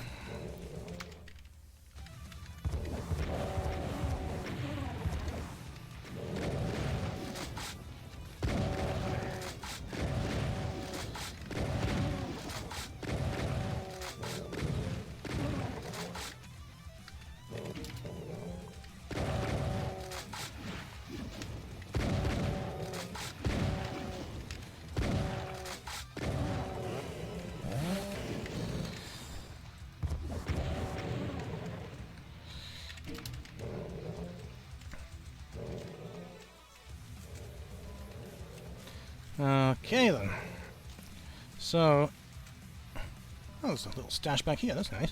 A: Okay then. So, oh, there's a little stash back here. That's nice.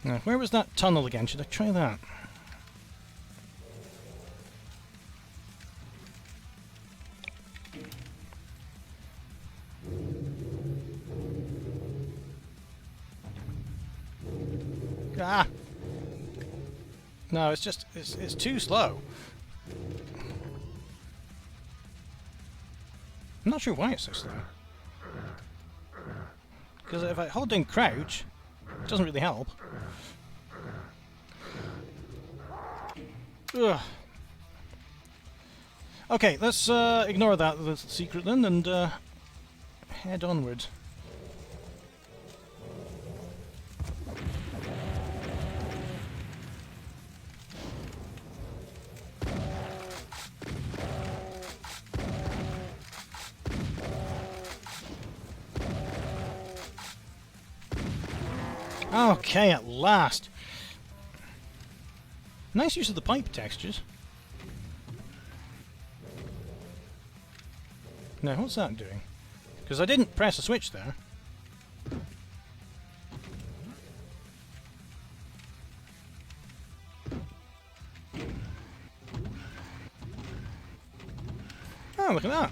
A: Now, where was that tunnel again? Should I try that? Ah! No, it's just it's too slow. I'm not sure why it's so slow. Because if I hold down crouch, it doesn't really help. Ugh. Okay, let's ignore that the secret then and head onwards. Okay, at last. Nice use of the pipe textures. Now, what's that doing? Because I didn't press a switch there. Oh, look at that.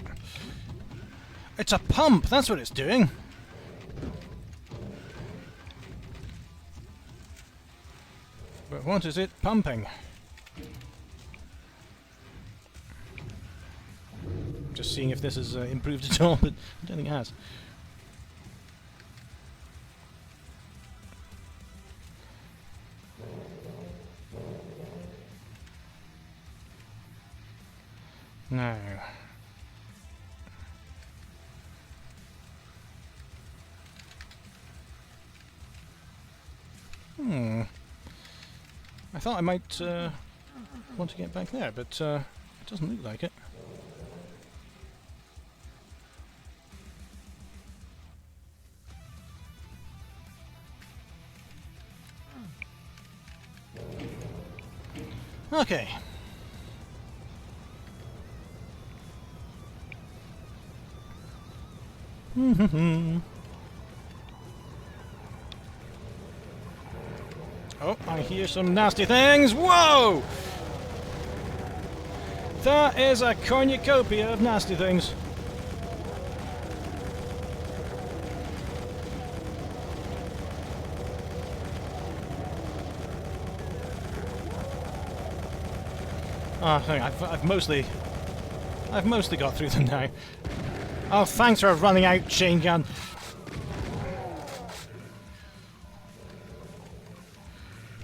A: It's a pump, that's what it's doing. But what is it pumping? just seeing if this has improved at all, but I don't think it has. No. I thought I might want to get back there, but it doesn't look like it. Okay. Oh, I hear some nasty things. Whoa! That is a cornucopia of nasty things. Oh, I've mostly got through them now. Oh, thanks for running out, chain gun.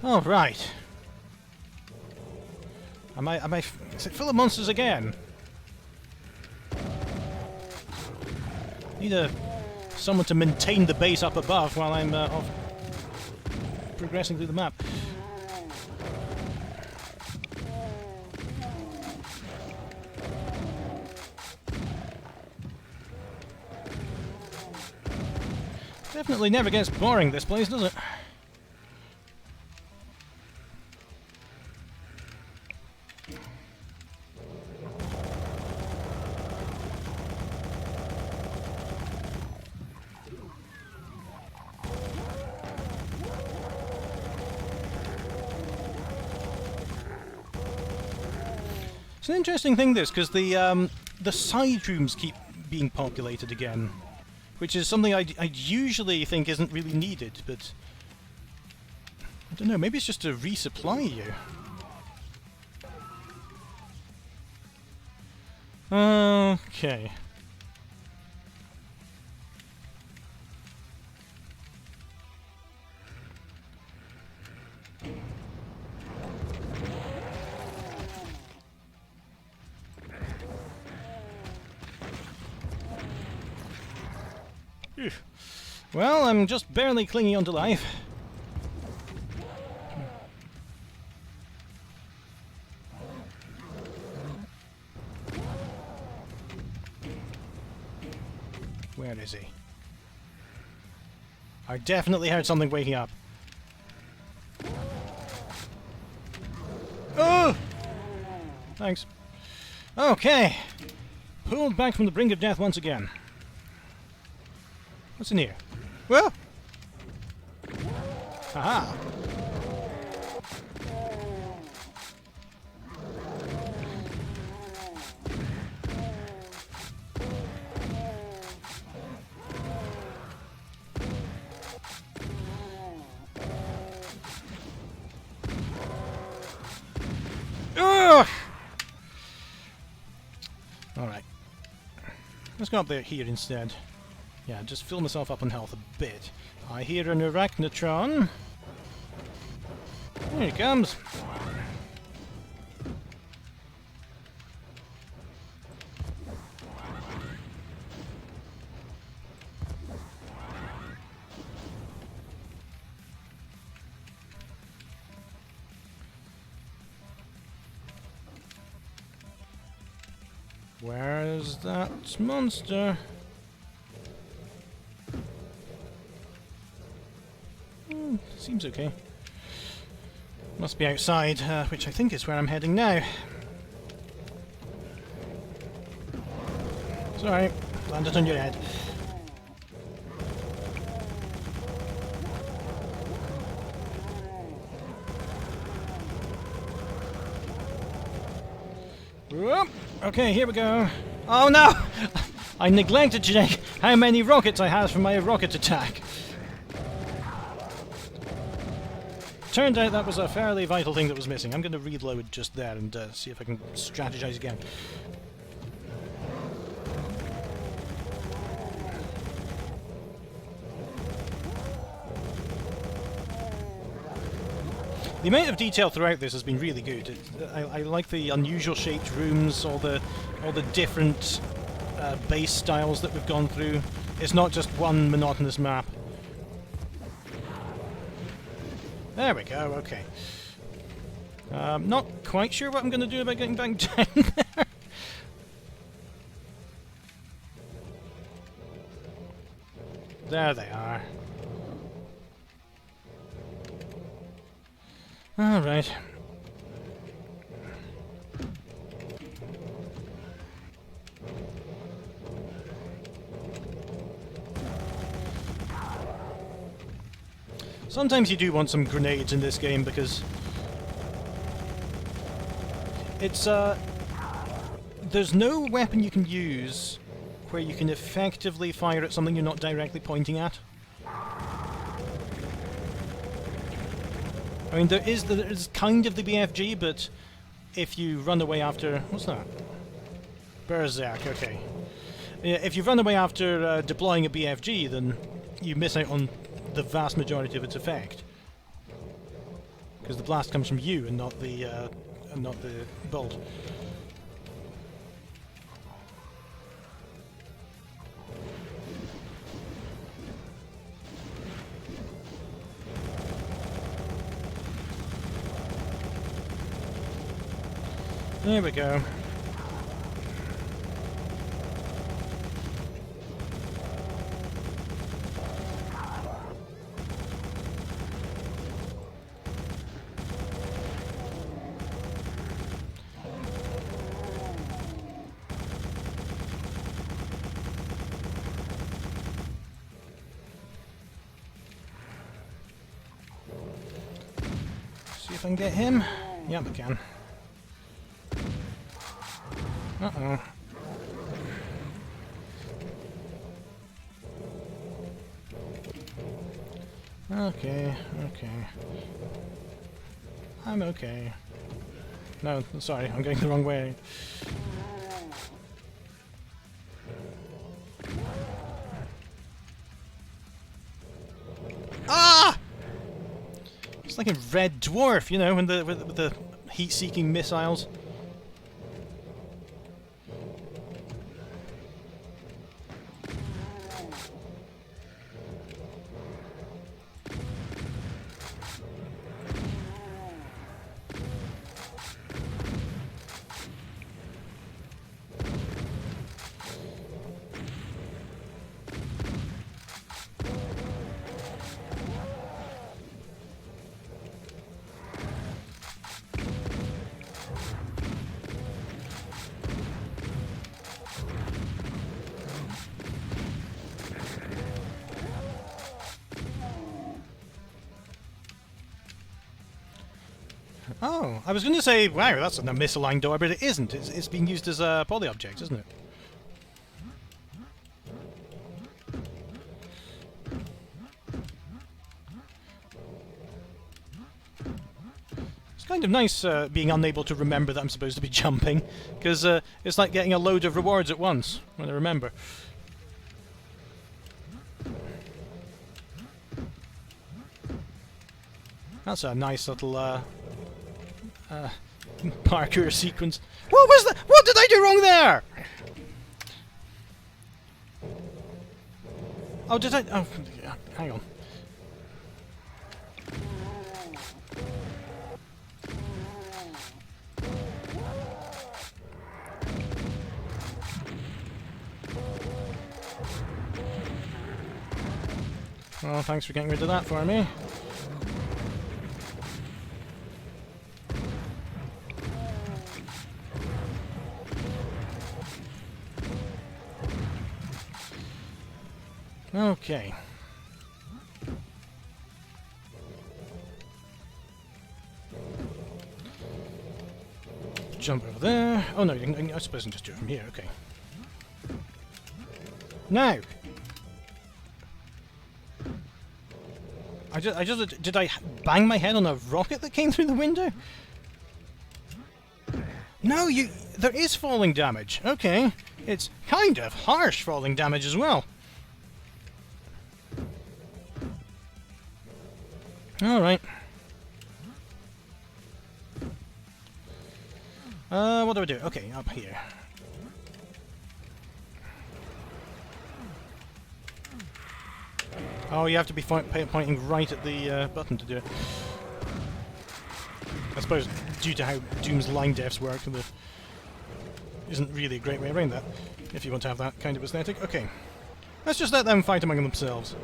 A: Oh, right. Am I? Is it full of monsters again? Need someone to maintain the base up above while I'm off progressing through the map. Definitely never gets boring, this place, does it? It's an interesting thing, this, because the side rooms keep being populated again, which is something I'd usually think isn't really needed, but I don't know, maybe it's just to resupply you. Okay. Phew. Well, I'm just barely clinging onto life. Where is he? I definitely heard something waking up. Oh! Thanks. Okay. Pulled back from the brink of death once again. What's in here? Whoa! Haha! Ugh! Alright. Let's go up there here instead. Yeah, just fill myself up on health a bit. I hear an Arachnotron. Here he comes. Where's that monster? Seems okay. Must be outside, which I think is where I'm heading now. Sorry, landed on your head. Whoop. Okay, here we go. Oh no! I neglected to check how many rockets I have from my rocket attack. Turned out that was a fairly vital thing that was missing. I'm going to reload just there and see if I can strategize again. The amount of detail throughout this has been really good. I like the unusual shaped rooms, all the different base styles that we've gone through. It's not just one monotonous map. There we go, okay. Not quite sure what I'm going to do about getting back down there. There they are. Alright. Sometimes you do want some grenades in this game because it's there's no weapon you can use where you can effectively fire at something you're not directly pointing at. I mean, there is kind of the BFG, but if you run away after... What's that? Berserk, okay. Yeah, if you run away after deploying a BFG, then you miss out on the vast majority of its effect. Because the blast comes from you and not the bolt. There we go. See if I can get him. Yep, I can. Uh-oh. Okay, okay. I'm okay. No, sorry, I'm going the wrong way. Ah! It's like a red dwarf, you know, with the heat-seeking missiles. Oh, I was going to say, wow, that's a misaligned door, but it isn't. It's being used as a poly object, isn't it? It's kind of nice being unable to remember that I'm supposed to be jumping, because it's like getting a load of rewards at once, when I remember. That's a nice little parkour sequence. What was that? What did I do wrong there? Oh, did I? Oh, hang on. Well, thanks for getting rid of that for me. Okay. Jump over there. Oh no, I suppose I can just do it from here. Okay. Now. Did I bang my head on a rocket that came through the window? No, there is falling damage. Okay. It's kind of harsh falling damage as well. Alright. What do I do? Okay, up here. Oh, you have to be pointing right at the button to do it. I suppose due to how Doom's line defs work, there isn't really a great way around that, if you want to have that kind of aesthetic. Okay, let's just let them fight among themselves.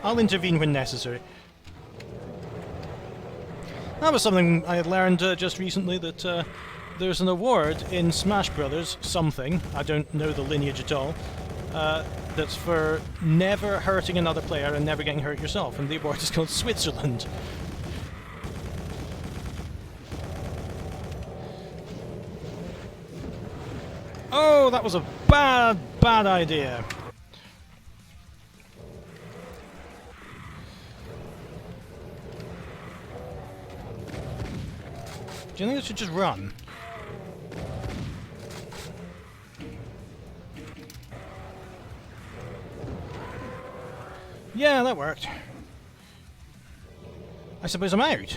A: I'll intervene when necessary. That was something I had learned just recently, that there's an award in Smash Brothers, something, I don't know the lineage at all, that's for never hurting another player and never getting hurt yourself, and the award is called Switzerland. Oh, that was a bad, bad idea. Do you think I should just run? Yeah, that worked. I suppose I'm out.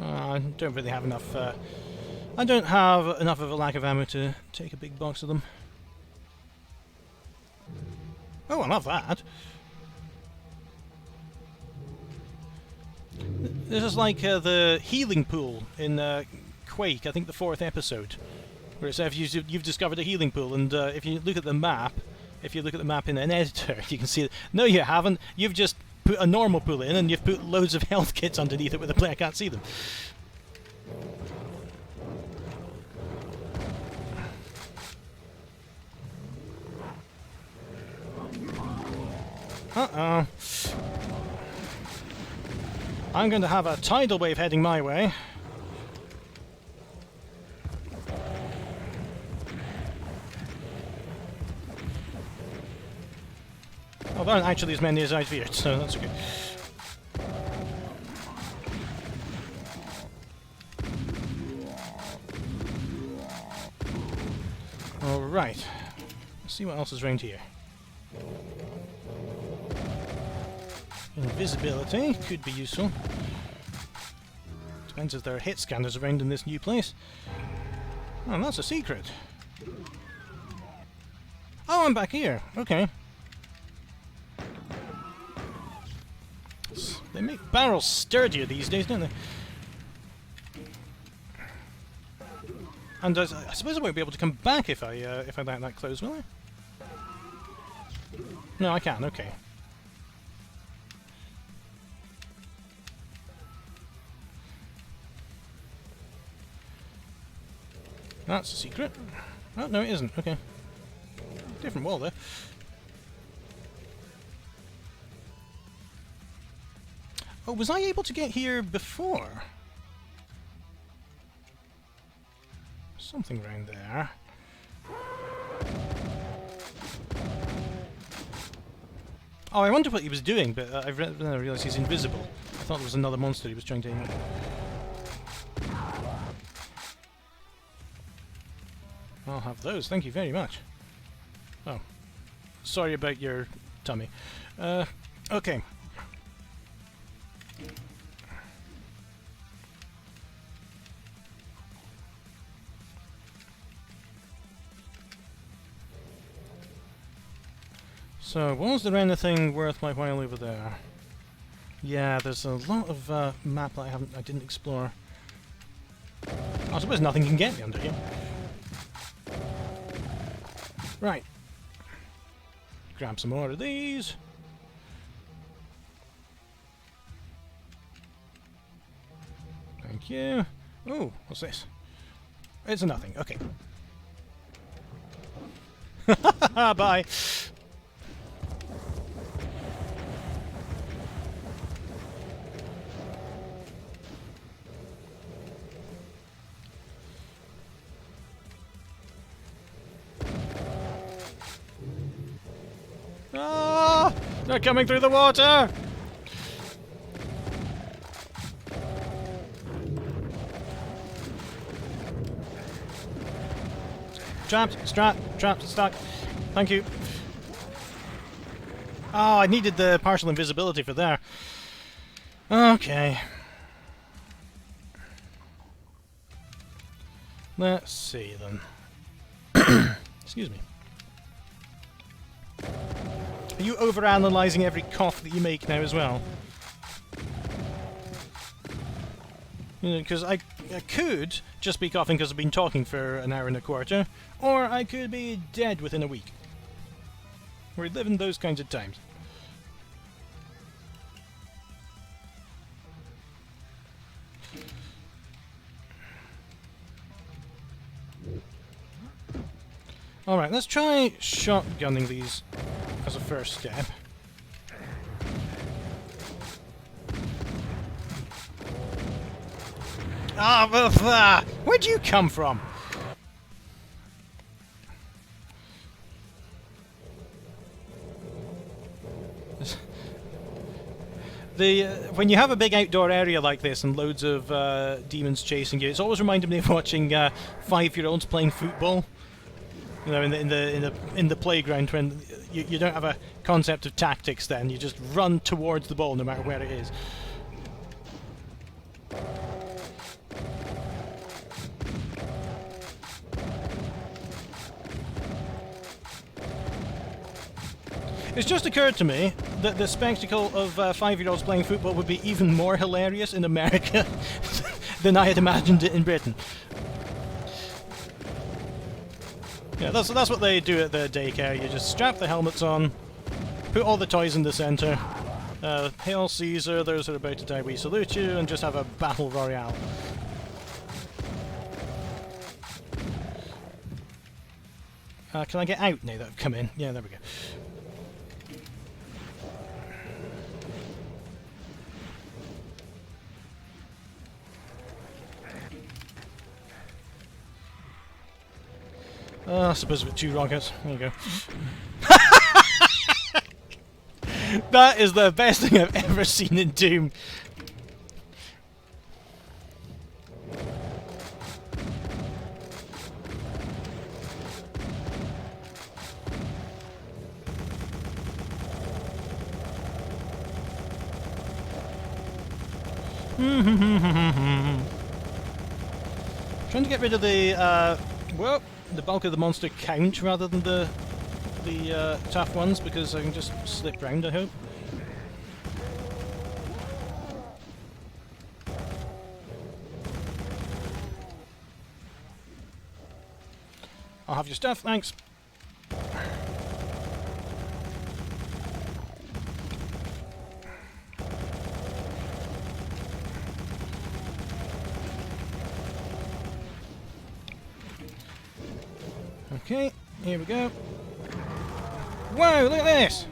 A: I don't really have enough... I don't have enough of a lack of ammo to take a big box of them. Oh, I love that. This is like the healing pool in Quake, I think the 4th episode, where it says you've discovered a healing pool, and if you look at the map, in an editor, you can see that. No, you haven't. You've just put a normal pool in, and you've put loads of health kits underneath it where the player can't see them. Uh-oh. I'm going to have a tidal wave heading my way. Oh, there aren't actually as many as I feared, so that's okay. Alright. Let's see what else is around here. Invisibility could be useful. Depends if there are hit scanners around in this new place. Oh, and that's a secret. Oh, I'm back here. Okay. They make barrels sturdier these days, don't they? And I suppose I won't be able to come back if I let that close, will I? No, I can. Okay. That's a secret. Oh, no, it isn't. Okay. Different wall there. Oh, was I able to get here before? Something around there. Oh, I wonder what he was doing, but I realised he's invisible. I thought there was another monster he was trying to aim at. I'll have those, thank you very much. Oh. Sorry about your tummy. Okay. So, was there anything worth my while over there? Yeah, there's a lot of map that I didn't explore. I suppose nothing can get me under here. Right. Grab some more of these. Thank you. Oh, what's this? It's a nothing. Okay. Bye. Ah! They're coming through the water! Trapped, trapped, stuck. Thank you. Oh, I needed the partial invisibility for there. Okay. Let's see then. Excuse me. Are you overanalyzing every cough that you make now as well? Because I could just be coughing because I've been talking for an hour and a quarter, or I could be dead within a week. We live in those kinds of times. Alright, let's try shotgunning these as a first step. Ah, where'd you come from? When you have a big outdoor area like this and loads of demons chasing you, it's always reminded me of watching 5-year-olds playing football. You know, in the playground when you don't have a concept of tactics. Then you just run towards the ball no matter where it is. It's just occurred to me that the spectacle of 5-year-olds playing football would be even more hilarious in America than I had imagined it in Britain. Yeah, that's what they do at the daycare. You just strap the helmets on, put all the toys in the centre, hail Caesar, those who are about to die we salute you, and just have a battle royale. Can I get out now that I've come in? Yeah, there we go. I suppose with 2 rockets. There you go. That is the best thing I've ever seen in Doom. Trying to get rid of the the bulk of the monster count rather than the tough ones, because I can just slip round, I hope. I'll have your stuff, thanks. Okay, here we go. Whoa, look at this!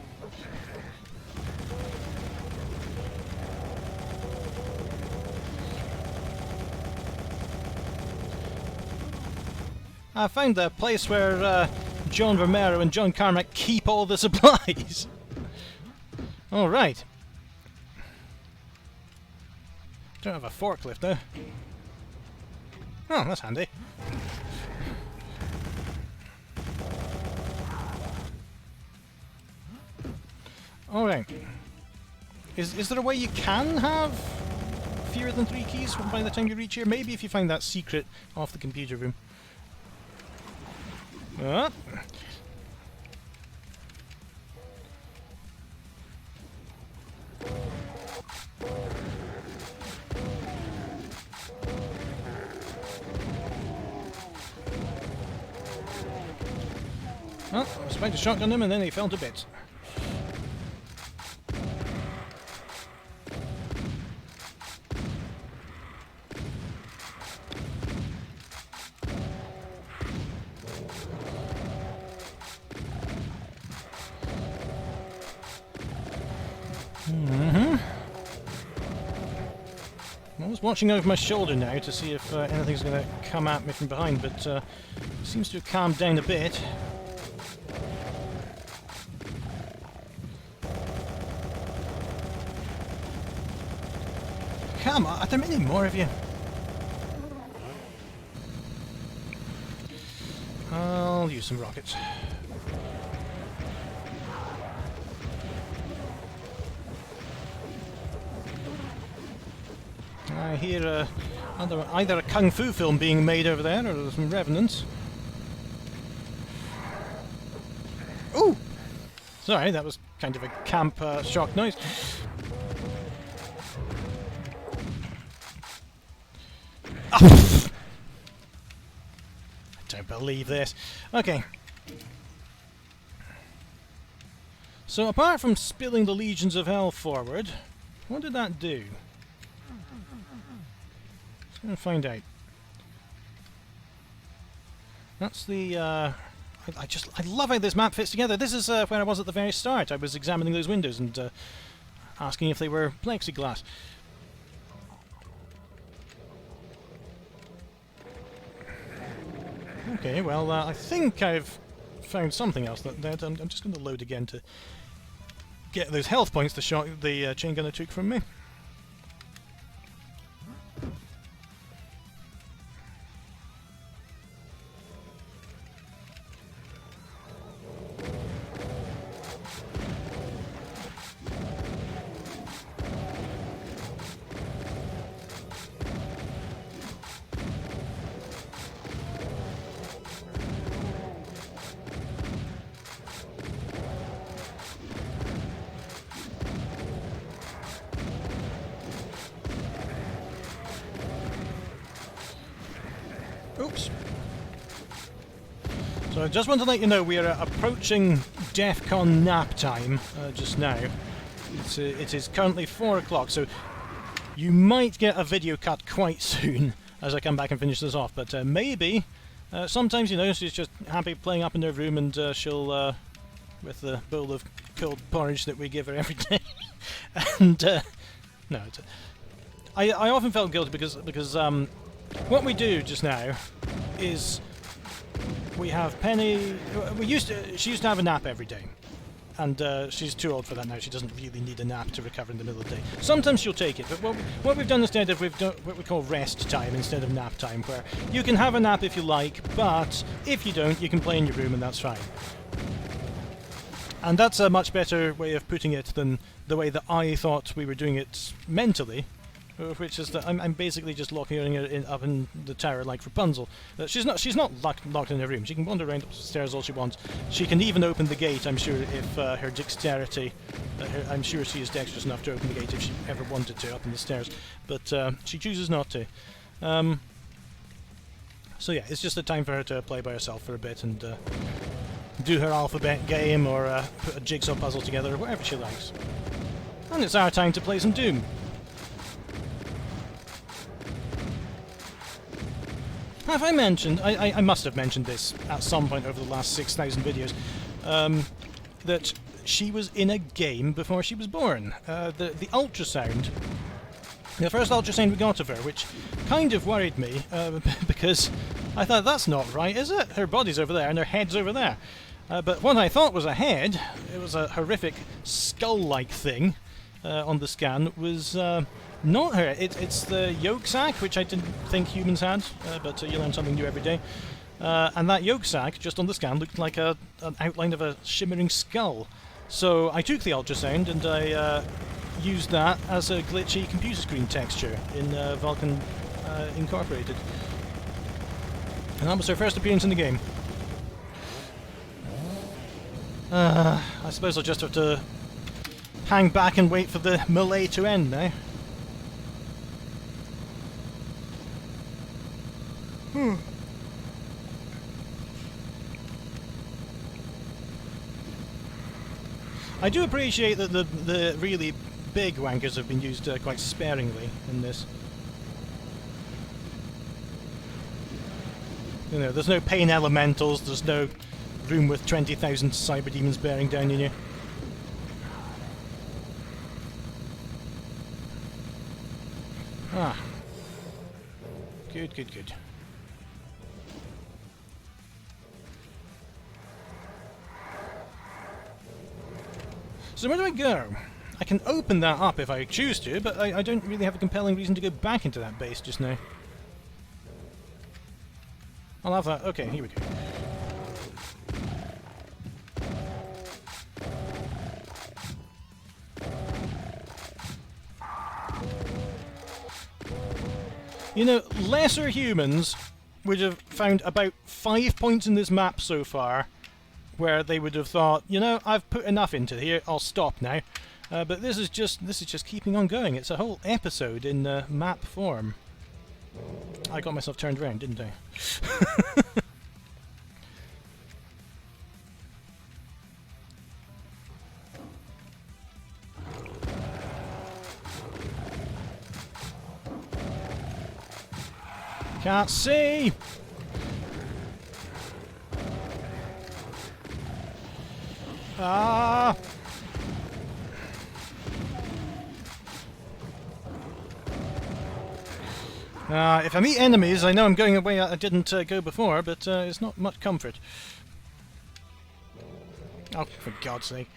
A: I found the place where John Romero and John Carmack keep all the supplies. Alright. Don't have a forklift though. Oh, that's handy. Alright. Is there a way you can have fewer than 3 keys by the time you reach here? Maybe if you find that secret off the computer room. Well, I was about to shotgun them and then they fell to bits. I was watching over my shoulder now to see if anything's going to come at me from behind, but it seems to have calmed down a bit. Come on, are there many more of you? I'll use some rockets. I hear Either a kung fu film being made over there, or some revenants. Ooh! Sorry, that was kind of a camp shock noise. Oh. I don't believe this. Okay. So apart from spilling the legions of hell forward, what did that do? Let's go and find out. That's the I love how this map fits together. This is where I was at the very start. I was examining those windows and asking if they were plexiglass. Okay, well, I think I've found something else. That I'm just going to load again to get those health points the chain gunner took from me. Oops. So I just want to let you know we are approaching DEFCON nap time just now. It is currently 4 o'clock, so you might get a video cut quite soon as I come back and finish this off, but maybe. Sometimes, you know, she's just happy playing up in her room and she'll, with the bowl of cold porridge that we give her every day. And, no, I often felt guilty because what we do just now is we have Penny. She used to have a nap every day, and she's too old for that now. She doesn't really need a nap to recover in the middle of the day. Sometimes she'll take it, but what we've done instead is we've done what we call rest time instead of nap time, where you can have a nap if you like, but if you don't, you can play in your room and that's fine. And that's a much better way of putting it than the way that I thought we were doing it mentally. Which is that I'm basically just locking her up in the tower like Rapunzel. She's not locked in her room. She can wander around upstairs all she wants. She can even open the gate, I'm sure, if her dexterity... I'm sure she is dexterous enough to open the gate if she ever wanted to up in the stairs. But she chooses not to. So yeah, it's just a time for her to play by herself for a bit and do her alphabet game or put a jigsaw puzzle together or whatever she likes. And it's our time to play some Doom. Have I mentioned, I must have mentioned this at some point over the last 6,000 videos, that she was in a game before she was born. The ultrasound, the first ultrasound we got of her, which kind of worried me, because I thought, that's not right, is it? Her body's over there and her head's over there. But what I thought was a head, it was a horrific skull-like thing on the scan, was... not her. It's the yolk sac, which I didn't think humans had, but you learn something new every day. And that yolk sac, just on the scan, looked like an outline of a shimmering skull. So I took the ultrasound and I used that as a glitchy computer screen texture in Vulkan Incorporated. And that was her first appearance in the game. I suppose I'll just have to hang back and wait for the melee to end now. I do appreciate that the really big wankers have been used quite sparingly in this. You know, there's no pain elementals, there's no room with 20,000 cyber demons bearing down on you. Ah. Good, good, good. So where do I go? I can open that up if I choose to, but I don't really have a compelling reason to go back into that base just now. I'll have that. Okay, here we go. You know, lesser humans would have found about 5 points in this map so far where they would have thought, you know, I've put enough into here, I'll stop now. But this is just keeping on going. It's a whole episode in map form. I got myself turned around, didn't I? Can't see! Ah! If I meet enemies, I know I'm going a way I didn't go before, but it's not much comfort. Oh, for God's sake.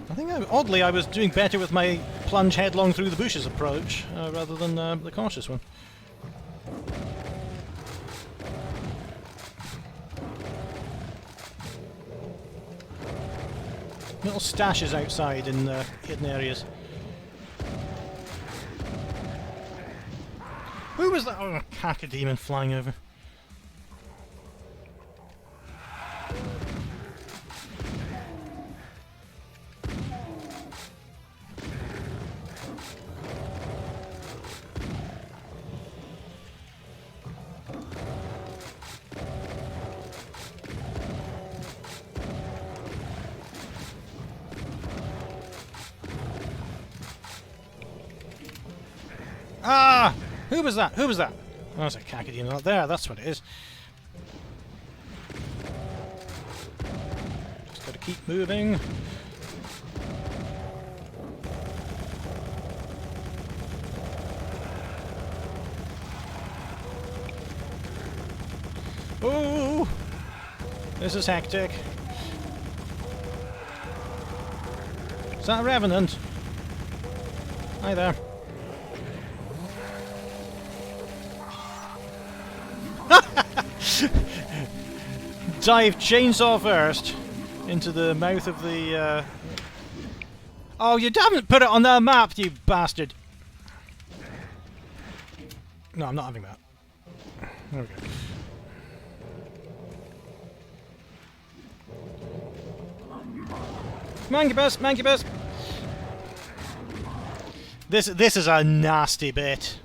A: I think, oddly, I was doing better with my plunge headlong through the bushes approach, rather than the cautious one. Little stashes outside in hidden areas. Who was that? Oh, a cacodemon flying over. Ah! Who was that? Who was that? Oh, it's a cacodemon not there, that's what it is. Just gotta keep moving. Oh! This is hectic. Is that a revenant? Hi there. Dive chainsaw first into the mouth of the Oh, you haven't put it on the map, you bastard! No, I'm not having that. There we go. Mancubus! Mancubus! This is a nasty bit.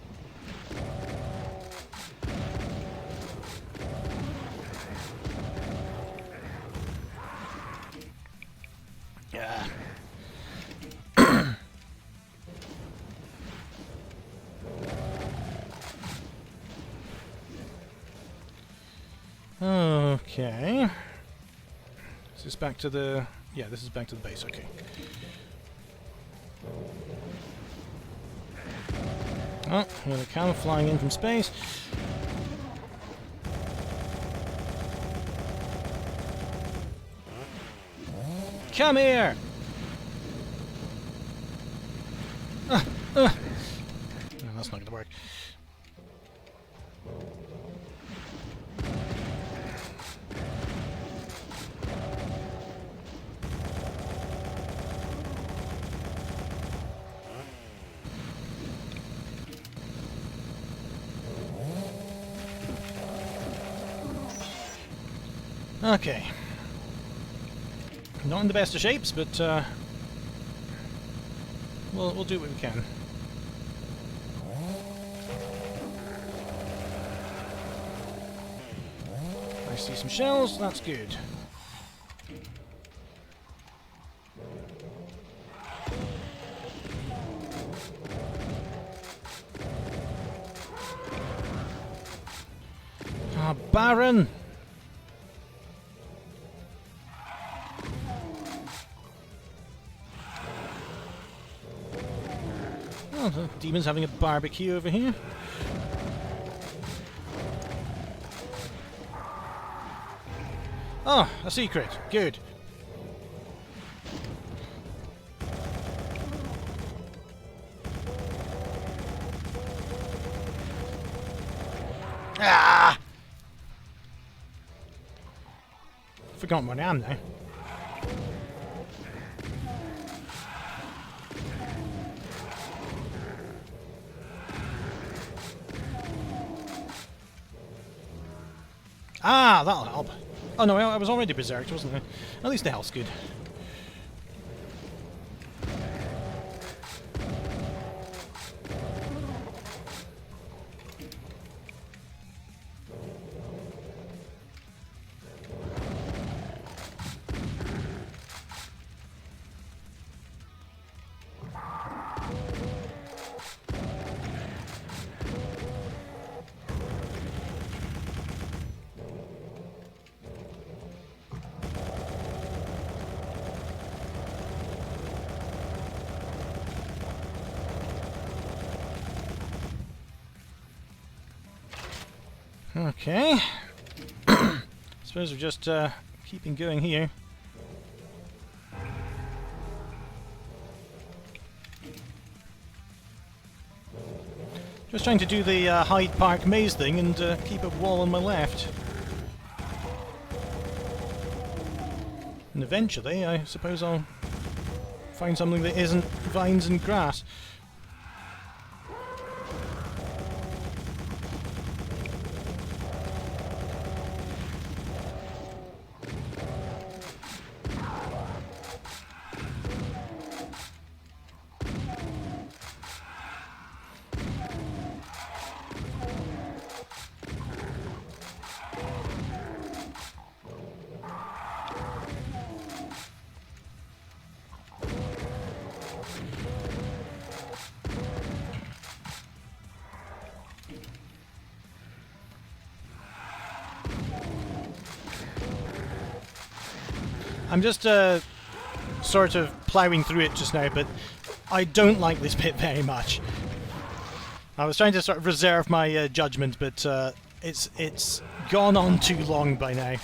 A: Yeah. Okay. This is back to the... Yeah, this is back to the base, okay. Oh, here they come, flying in from space. Come here! No, that's not going to work. Okay. Not in the best of shapes, but we'll do what we can. I see some shells, that's good. Ah, Baron! Oh, the demon's having a barbecue over here. Oh, a secret. Good. Ah! Forgotten where I am now. Ah, that'll help. Oh no, I was already berserked, wasn't I? At least the health's good. Okay. Suppose we're just keeping going here. Just trying to do the Hyde Park maze thing and keep a wall on my left. And eventually, I suppose I'll find something that isn't vines and grass. I'm just sort of ploughing through it just now, but I don't like this bit very much. I was trying to sort of reserve my judgment, but it's gone on too long by now.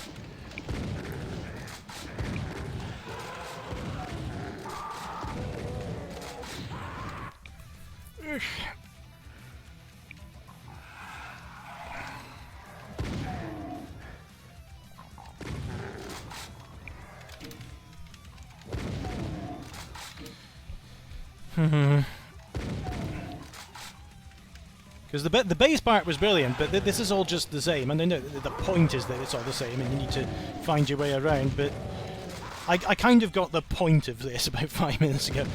A: Because the base part was brilliant, but this is all just the same. And I know the point is that it's all the same, and you need to find your way around. But I kind of got the point of this about 5 minutes ago.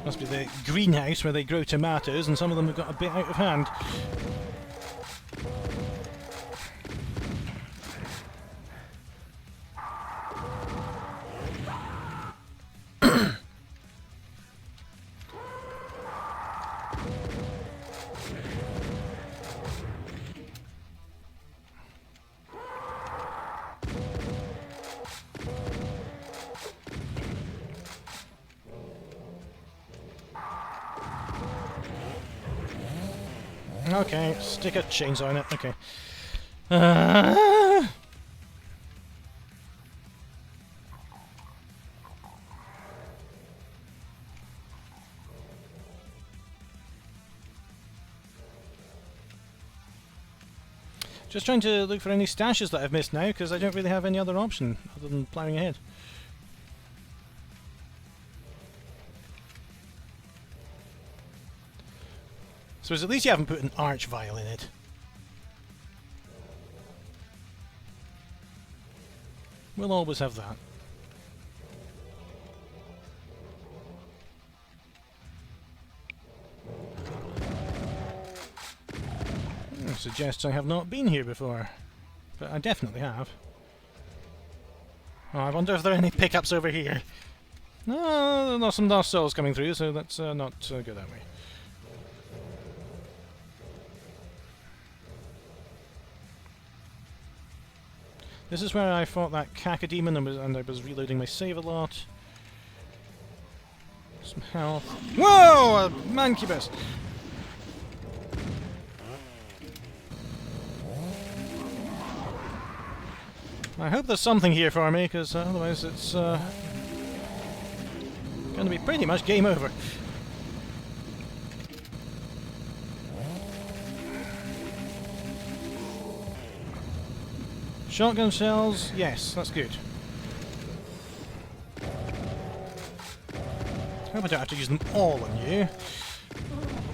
A: Must be the greenhouse where they grow tomatoes, and some of them have got a bit out of hand. Okay, stick a chainsaw in it. Okay. Just trying to look for any stashes that I've missed now, because I don't really have any other option other than ploughing ahead. So at least you haven't put an arch vial in it. We'll always have that. Suggests I have not been here before, but I definitely have. Oh, I wonder if there are any pickups over here. No, there's some lost souls coming through, so let's not go that way. This is where I fought that Cacodemon and I was reloading my save a lot. Some health. Whoa! A Mancubus! I hope there's something here for me, because otherwise it's going to be pretty much game over. Shotgun shells, yes, that's good. I hope I don't have to use them all on you.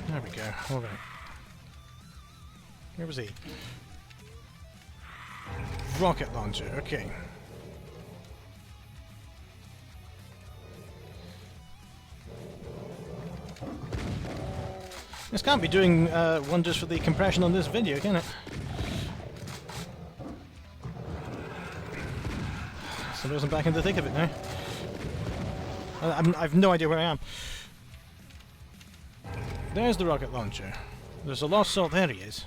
A: There we go, alright. Where was he? Rocket launcher, okay. This can't be doing wonders for the compression on this video, can it? Suppose I'm back in the thick of it now. I've no idea where I am. There's the rocket launcher. There's a lost salt, there he is.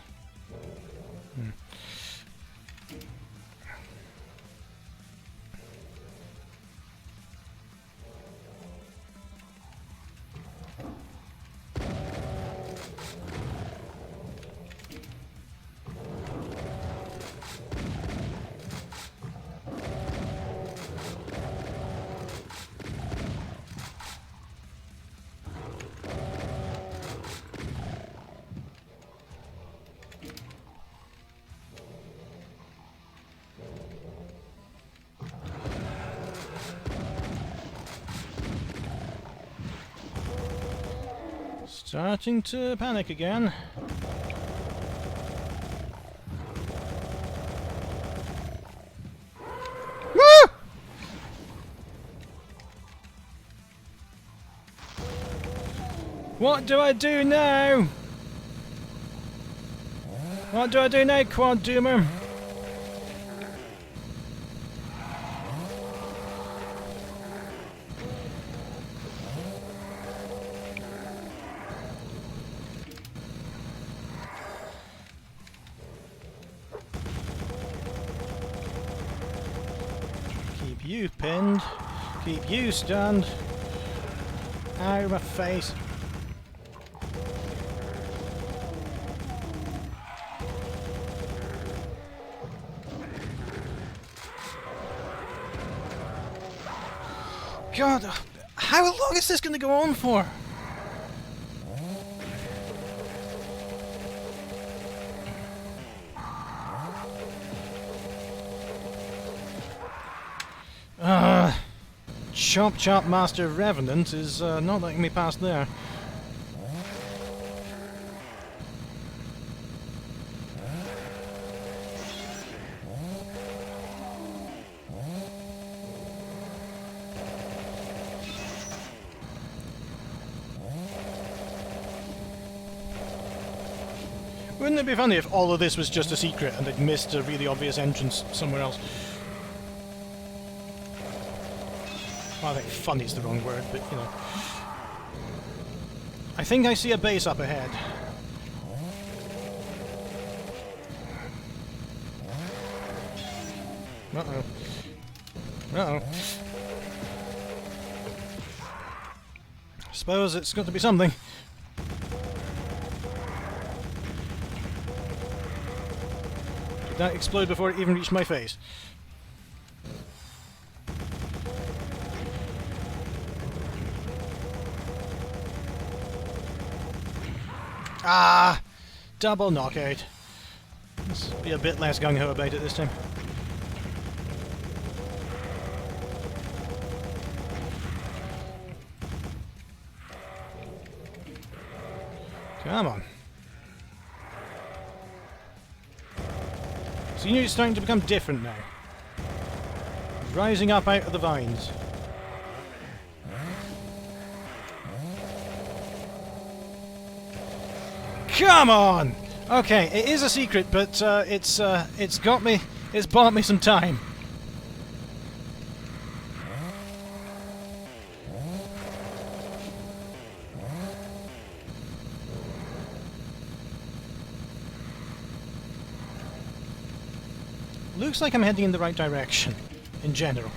A: Starting to panic again. Woo! What do I do now? What do I do now, Quad Doomer? Keep you pinned. Keep you stunned. Out of my face. God, how long is this going to go on for? Chop Chop Master Revenant is not letting me pass there. Wouldn't it be funny if all of this was just a secret and they'd missed a really obvious entrance somewhere else? Well, I think funny's the wrong word, but you know. I think I see a base up ahead. Uh-oh. Uh-oh. I suppose it's got to be something. Did that explode before it even reached my face? Ah! Double knockout. Let's be a bit less gung-ho about it this time. Come on. So you know it's starting to become different now. Rising up out of the vines. Come on! Okay, it is a secret, but it's got me. It's bought me some time. looks like I'm heading in the right direction, in general.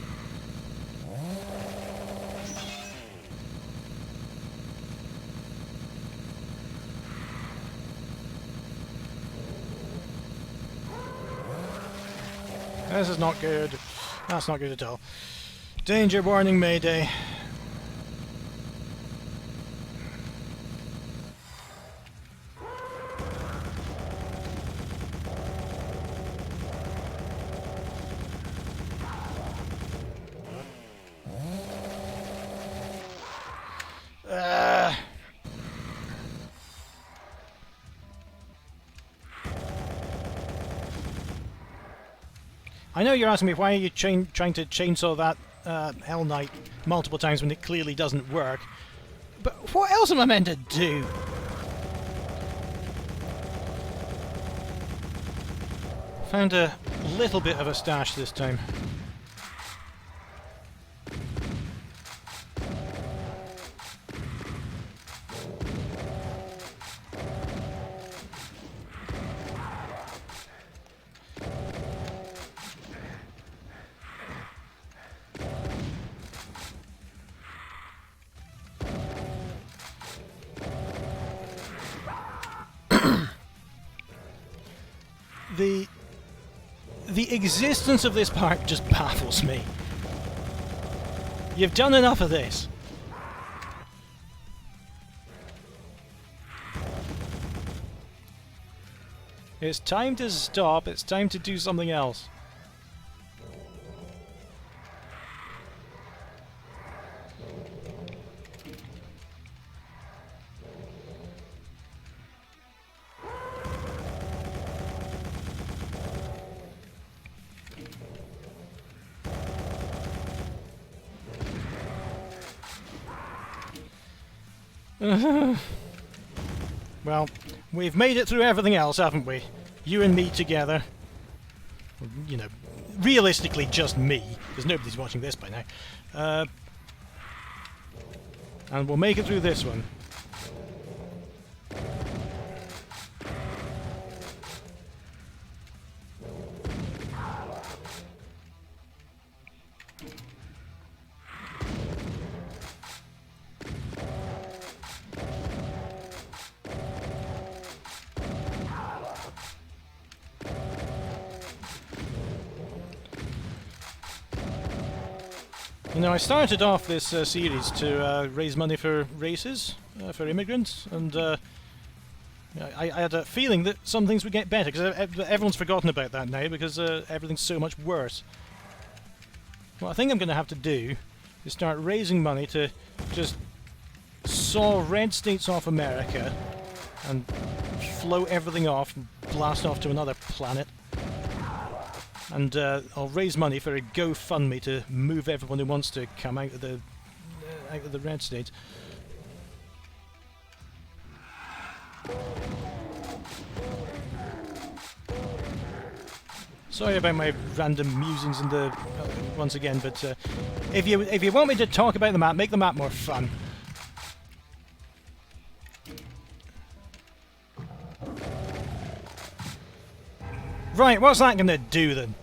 A: This is not good. That's not good at all. Danger warning, Mayday. I know you're asking me why are you trying to chainsaw that Hell Knight multiple times when it clearly doesn't work, but what else am I meant to do? Found a little bit of a stash this time. The existence of this park just baffles me. You've done enough of this. It's time to stop. It's time to do something else. Well, we've made it through everything else, haven't we? You and me together. You know, realistically just me, because nobody's watching this by now. And we'll make it through this one. You know, I started off this series to raise money for races, for immigrants, and I had a feeling that some things would get better, because everyone's forgotten about that now, because everything's so much worse. What I think I'm going to have to do is start raising money to just saw red states off America, and float everything off, and blast off to another planet. And I'll raise money for a GoFundMe to move everyone who wants to come out of the red states. Sorry about my random musings in the once again, but if you want me to talk about the map, make the map more fun. Right, what's that going to do then?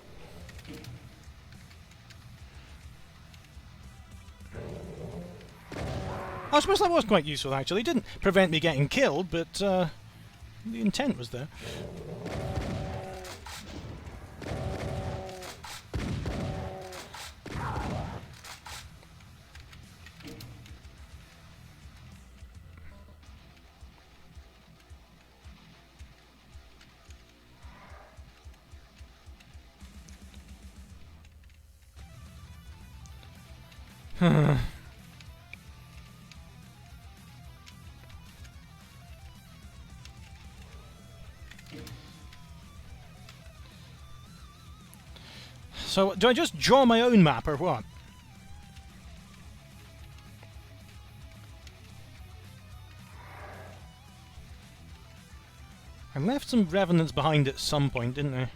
A: I suppose that was quite useful actually. It didn't prevent me getting killed, but the intent was there. So, do I just draw my own map, or what? I left some revenants behind at some point, didn't I?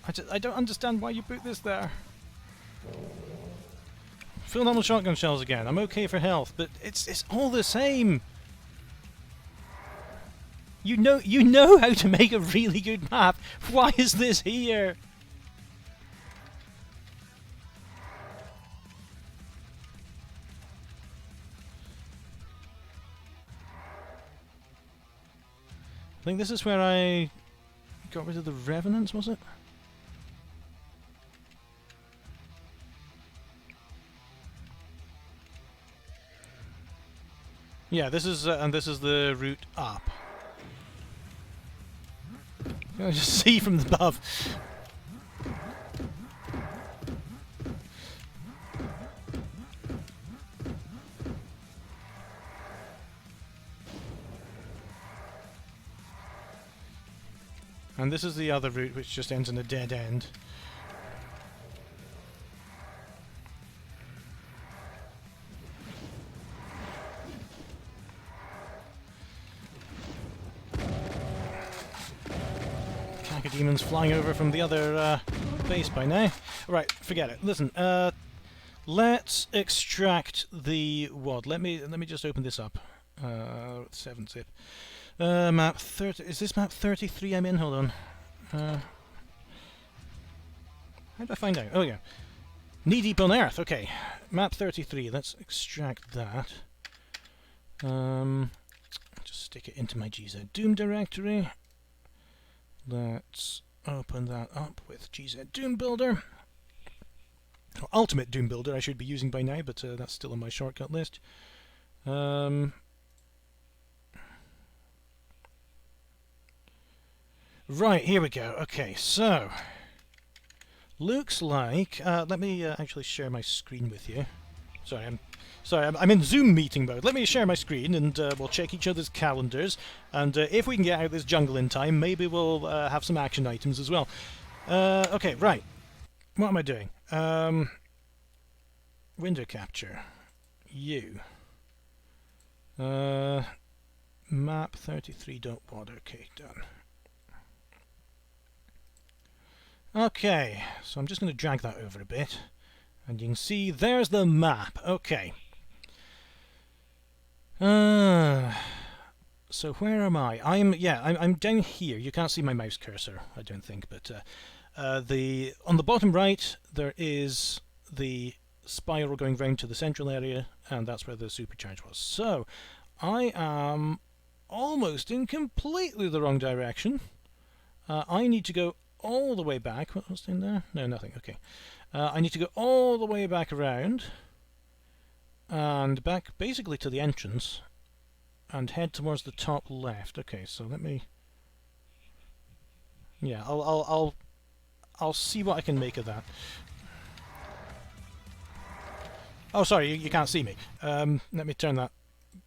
A: I don't understand why you put this there. Fill normal shotgun shells again. I'm okay for health, but it's all the same. You know how to make a really good map. Why is this here? I think this is where I got rid of the Revenants, was it? Yeah, this is and this is the route up. You can just see from above. And this is the other route, which just ends in a dead end. Cacodemons flying over from the other base by now. Right, forget it. Listen, let's extract the WAD. Let me just open this up. 7-zip. Map 30. Is this map 33 I'm in? Hold on. How do I find out? Oh yeah. Knee deep on Earth. Okay. Map 33. Let's extract that. Just stick it into my GZ Doom directory. Let's open that up with GZ Doom Builder. Or Ultimate Doom Builder I should be using by now, but that's still on my shortcut list. Right, here we go. Okay, so looks like let me actually share my screen with you. Sorry, I'm in Zoom meeting mode. Let me share my screen and we'll check each other's calendars. And if we can get out of this jungle in time, maybe we'll have some action items as well. Okay, right. What am I doing? Window capture. You. Map 33.wad. Okay, done. Okay, so I'm just going to drag that over a bit, and you can see there's the map. Okay. So where am I? I'm down here. You can't see my mouse cursor, I don't think, but on the bottom right there is the spiral going round to the central area, and that's where the supercharge was. So I am almost in completely the wrong direction. I need to go all the way back. What's in there? No, nothing. Okay. I need to go all the way back around and back basically to the entrance and head towards the top left. Okay, so let me. Yeah, I'll see what I can make of that. Oh, sorry, you can't see me. Let me turn that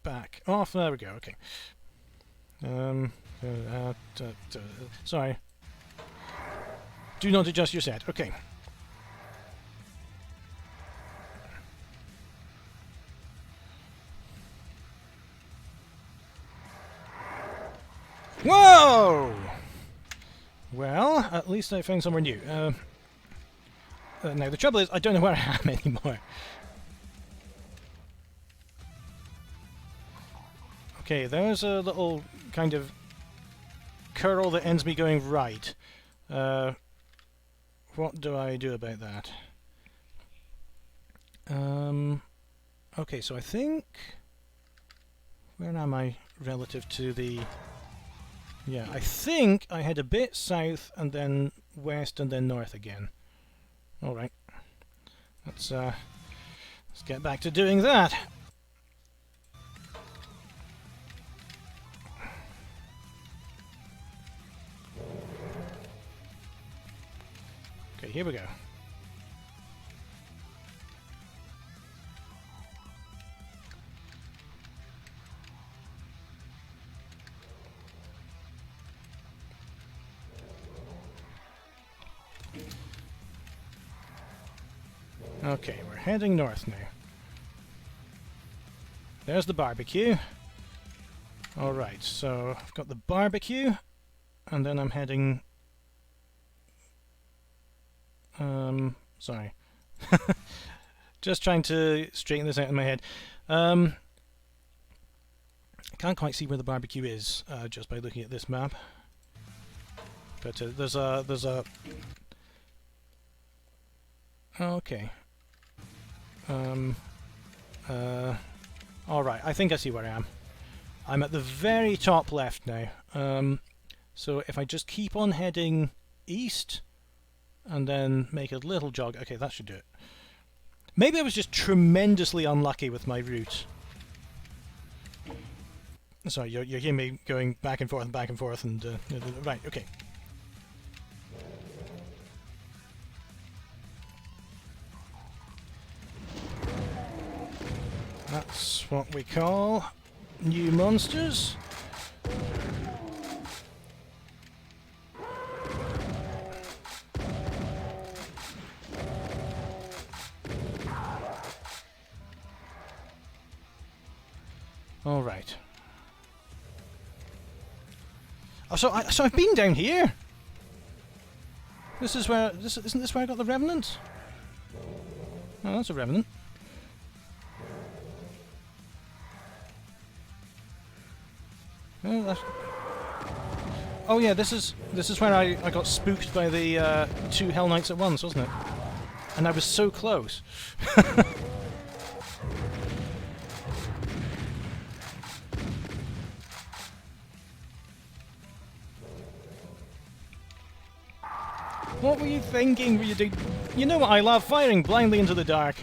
A: back off. There we go. Okay. Sorry. Do not adjust your set. Okay. Whoa! Well, at least I found somewhere new. Now, the trouble is, I don't know where I am anymore. Okay, there's a little kind of curl that ends me going right. What do I do about that? Okay, so I think... Where am I relative to the... Yeah, I think I head a bit south and then west and then north again. Alright. Let's get back to doing that. Okay, here we go. Okay, we're heading north now. There's the barbecue. Alright, so I've got the barbecue, and then I'm heading Sorry. Just trying to straighten this out in my head. I can't quite see where the barbecue is just by looking at this map. But there's a... Okay. Alright, I think I see where I am. I'm at the very top left now. So if I just keep on heading east and then make a little jog... Okay, that should do it. Maybe I was just tremendously unlucky with my route. Sorry, you're hearing me going back and forth and... right, okay. That's what we call new monsters. All right. Oh, so I've been down here. This is where isn't this where I got the Revenant? Oh, that's a Revenant. Oh yeah, this is where I got spooked by the 2 Hell Knights at once, wasn't it? And I was so close. What were you thinking? Were you doing? You know what I love? Firing blindly into the dark.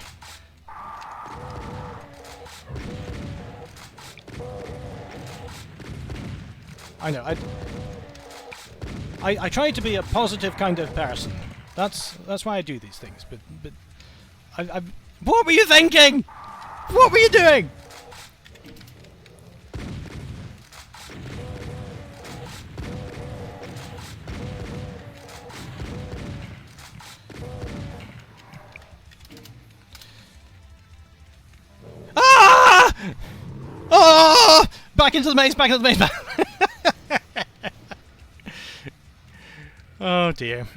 A: I know. I try to be a positive kind of person. That's why I do these things. But I what were you thinking? What were you doing? Ah! Oh! Back into the maze. Back into the maze. Oh dear.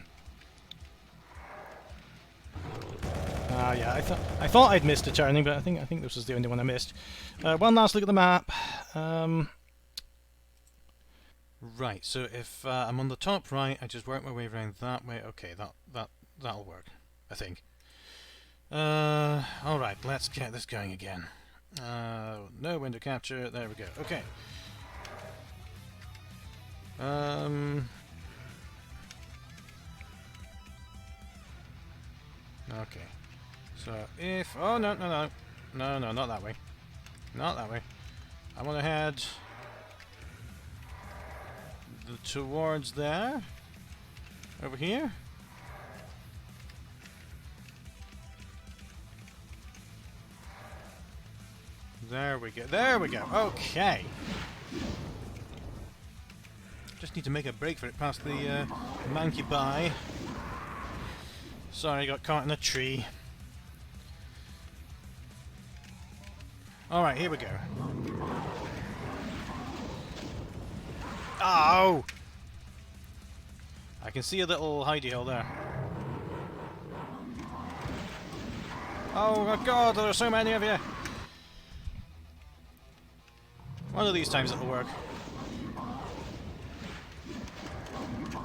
A: Yeah, I thought I'd missed a turning, but I think this was the only one I missed. One last look at the map. Right, so if I'm on the top right, I just work my way around that way. Okay, that'll work, I think. All right, let's get this going again. No window capture. There we go. Okay. Okay. So if... Oh, no, not that way. Not that way. I want to head towards there. Over here. There we go. There we go. Okay. Just need to make a break for it past the Mancubi. Sorry, I got caught in a tree. Alright, here we go. Oh! I can see a little hidey hole there. Oh my god, there are so many of you! One of these times it'll work.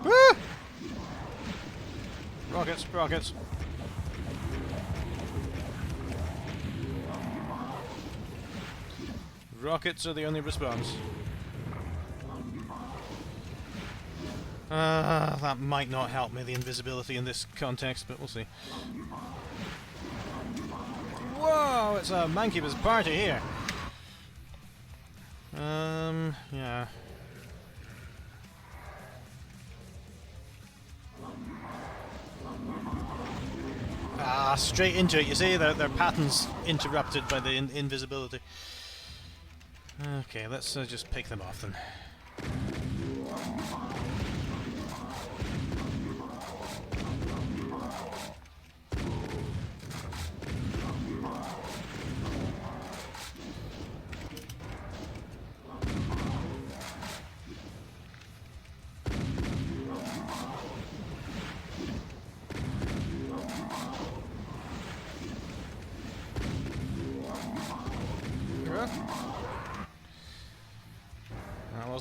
A: Woo! Rockets, rockets. Rockets are the only response. That might not help me, the invisibility in this context, but we'll see. Whoa, it's a Mancuba's party here. Yeah. Ah, straight into it. You see, their pattern's interrupted by the invisibility. Okay, let's just pick them off then.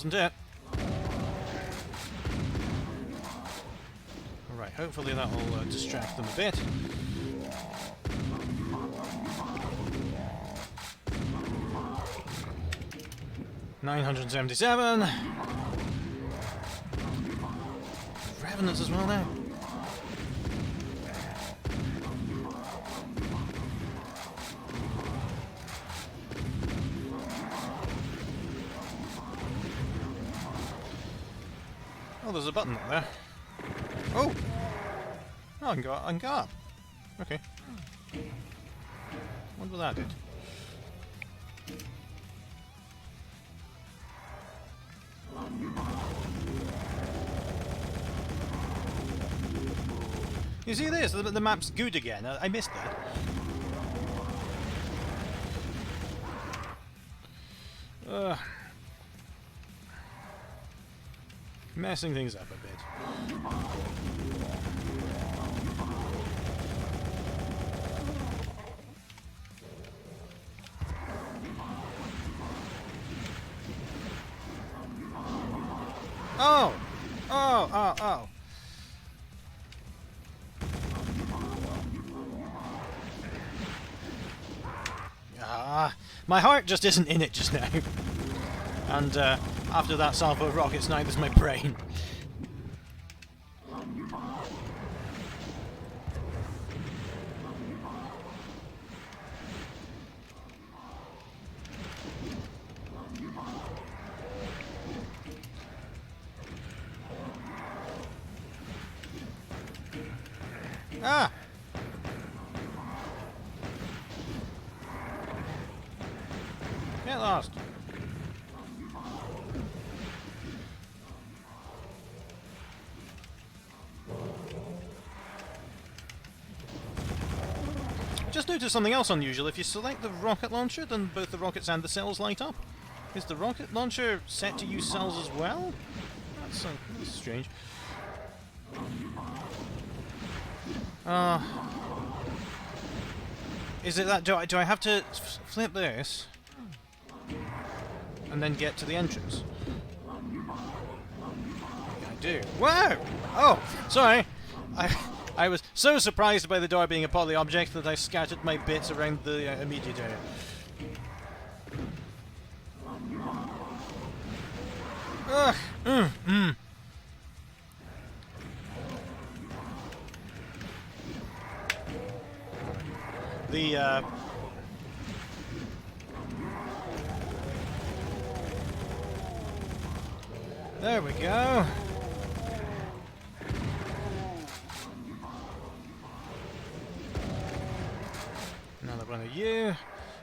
A: wasn't it. Alright, hopefully that will distract them a bit. $977. Revenants as well now. Oh, there's a button up there. Oh! Oh, I can go up. Okay. Wonder what that did. You see this? The map's good again. I missed that. Messing things up a bit. Oh! Oh, oh, oh. Ah, my heart just isn't in it just now. And after that salvo of rockets, neither's my brain. Ah! Get lost. Just noticed something else unusual. If you select the rocket launcher, then both the rockets and the cells light up. Is the rocket launcher set to use cells as well? That's strange. Is it that? Do I have to flip this and then get to the entrance? Yeah, I do. Wow! Oh, sorry. I was so surprised by the door being a poly object that I scattered my bits around the immediate area. Ugh. There we go. Another one of you.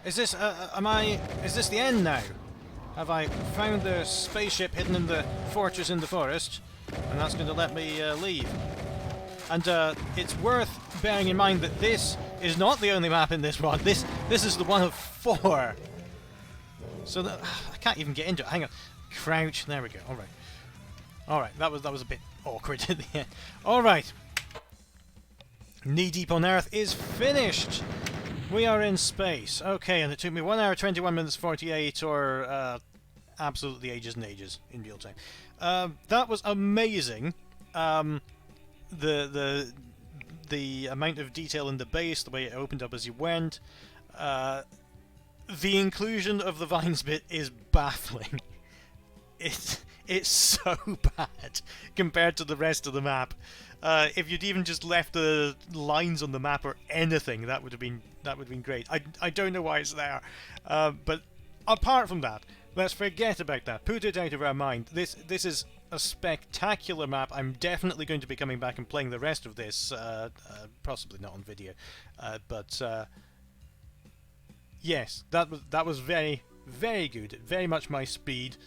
A: Is this, is this the end now? Have I found the spaceship hidden in the fortress in the forest? And that's going to let me leave. And it's worth bearing in mind that this is not the only map in this one. This is the one of 4. So that, I can't even get into it. Hang on. Crouch. There we go. All right. All right. That was a bit awkward at the end. All right. Knee Deep on Earth is finished. We are in space. Okay, and it took me 1 hour 21 minutes 48, or absolutely ages and ages in real time. That was amazing. The amount of detail in the base, the way it opened up as you went. The inclusion of the vines bit is baffling. It's so bad compared to the rest of the map. If you'd even just left the lines on the map or anything, that would have been great. I don't know why it's there, but apart from that, let's forget about that. Put it out of our mind. This is a spectacular map. I'm definitely going to be coming back and playing the rest of this, possibly not on video, but yes, that was very, very good. Very much my speed.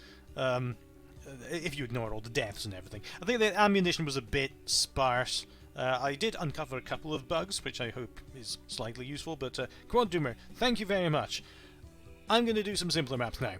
A: If you ignore all the deaths and everything. I think the ammunition was a bit sparse. I did uncover a couple of bugs, which I hope is slightly useful, but Quad Doomer, thank you very much. I'm going to do some simpler maps now.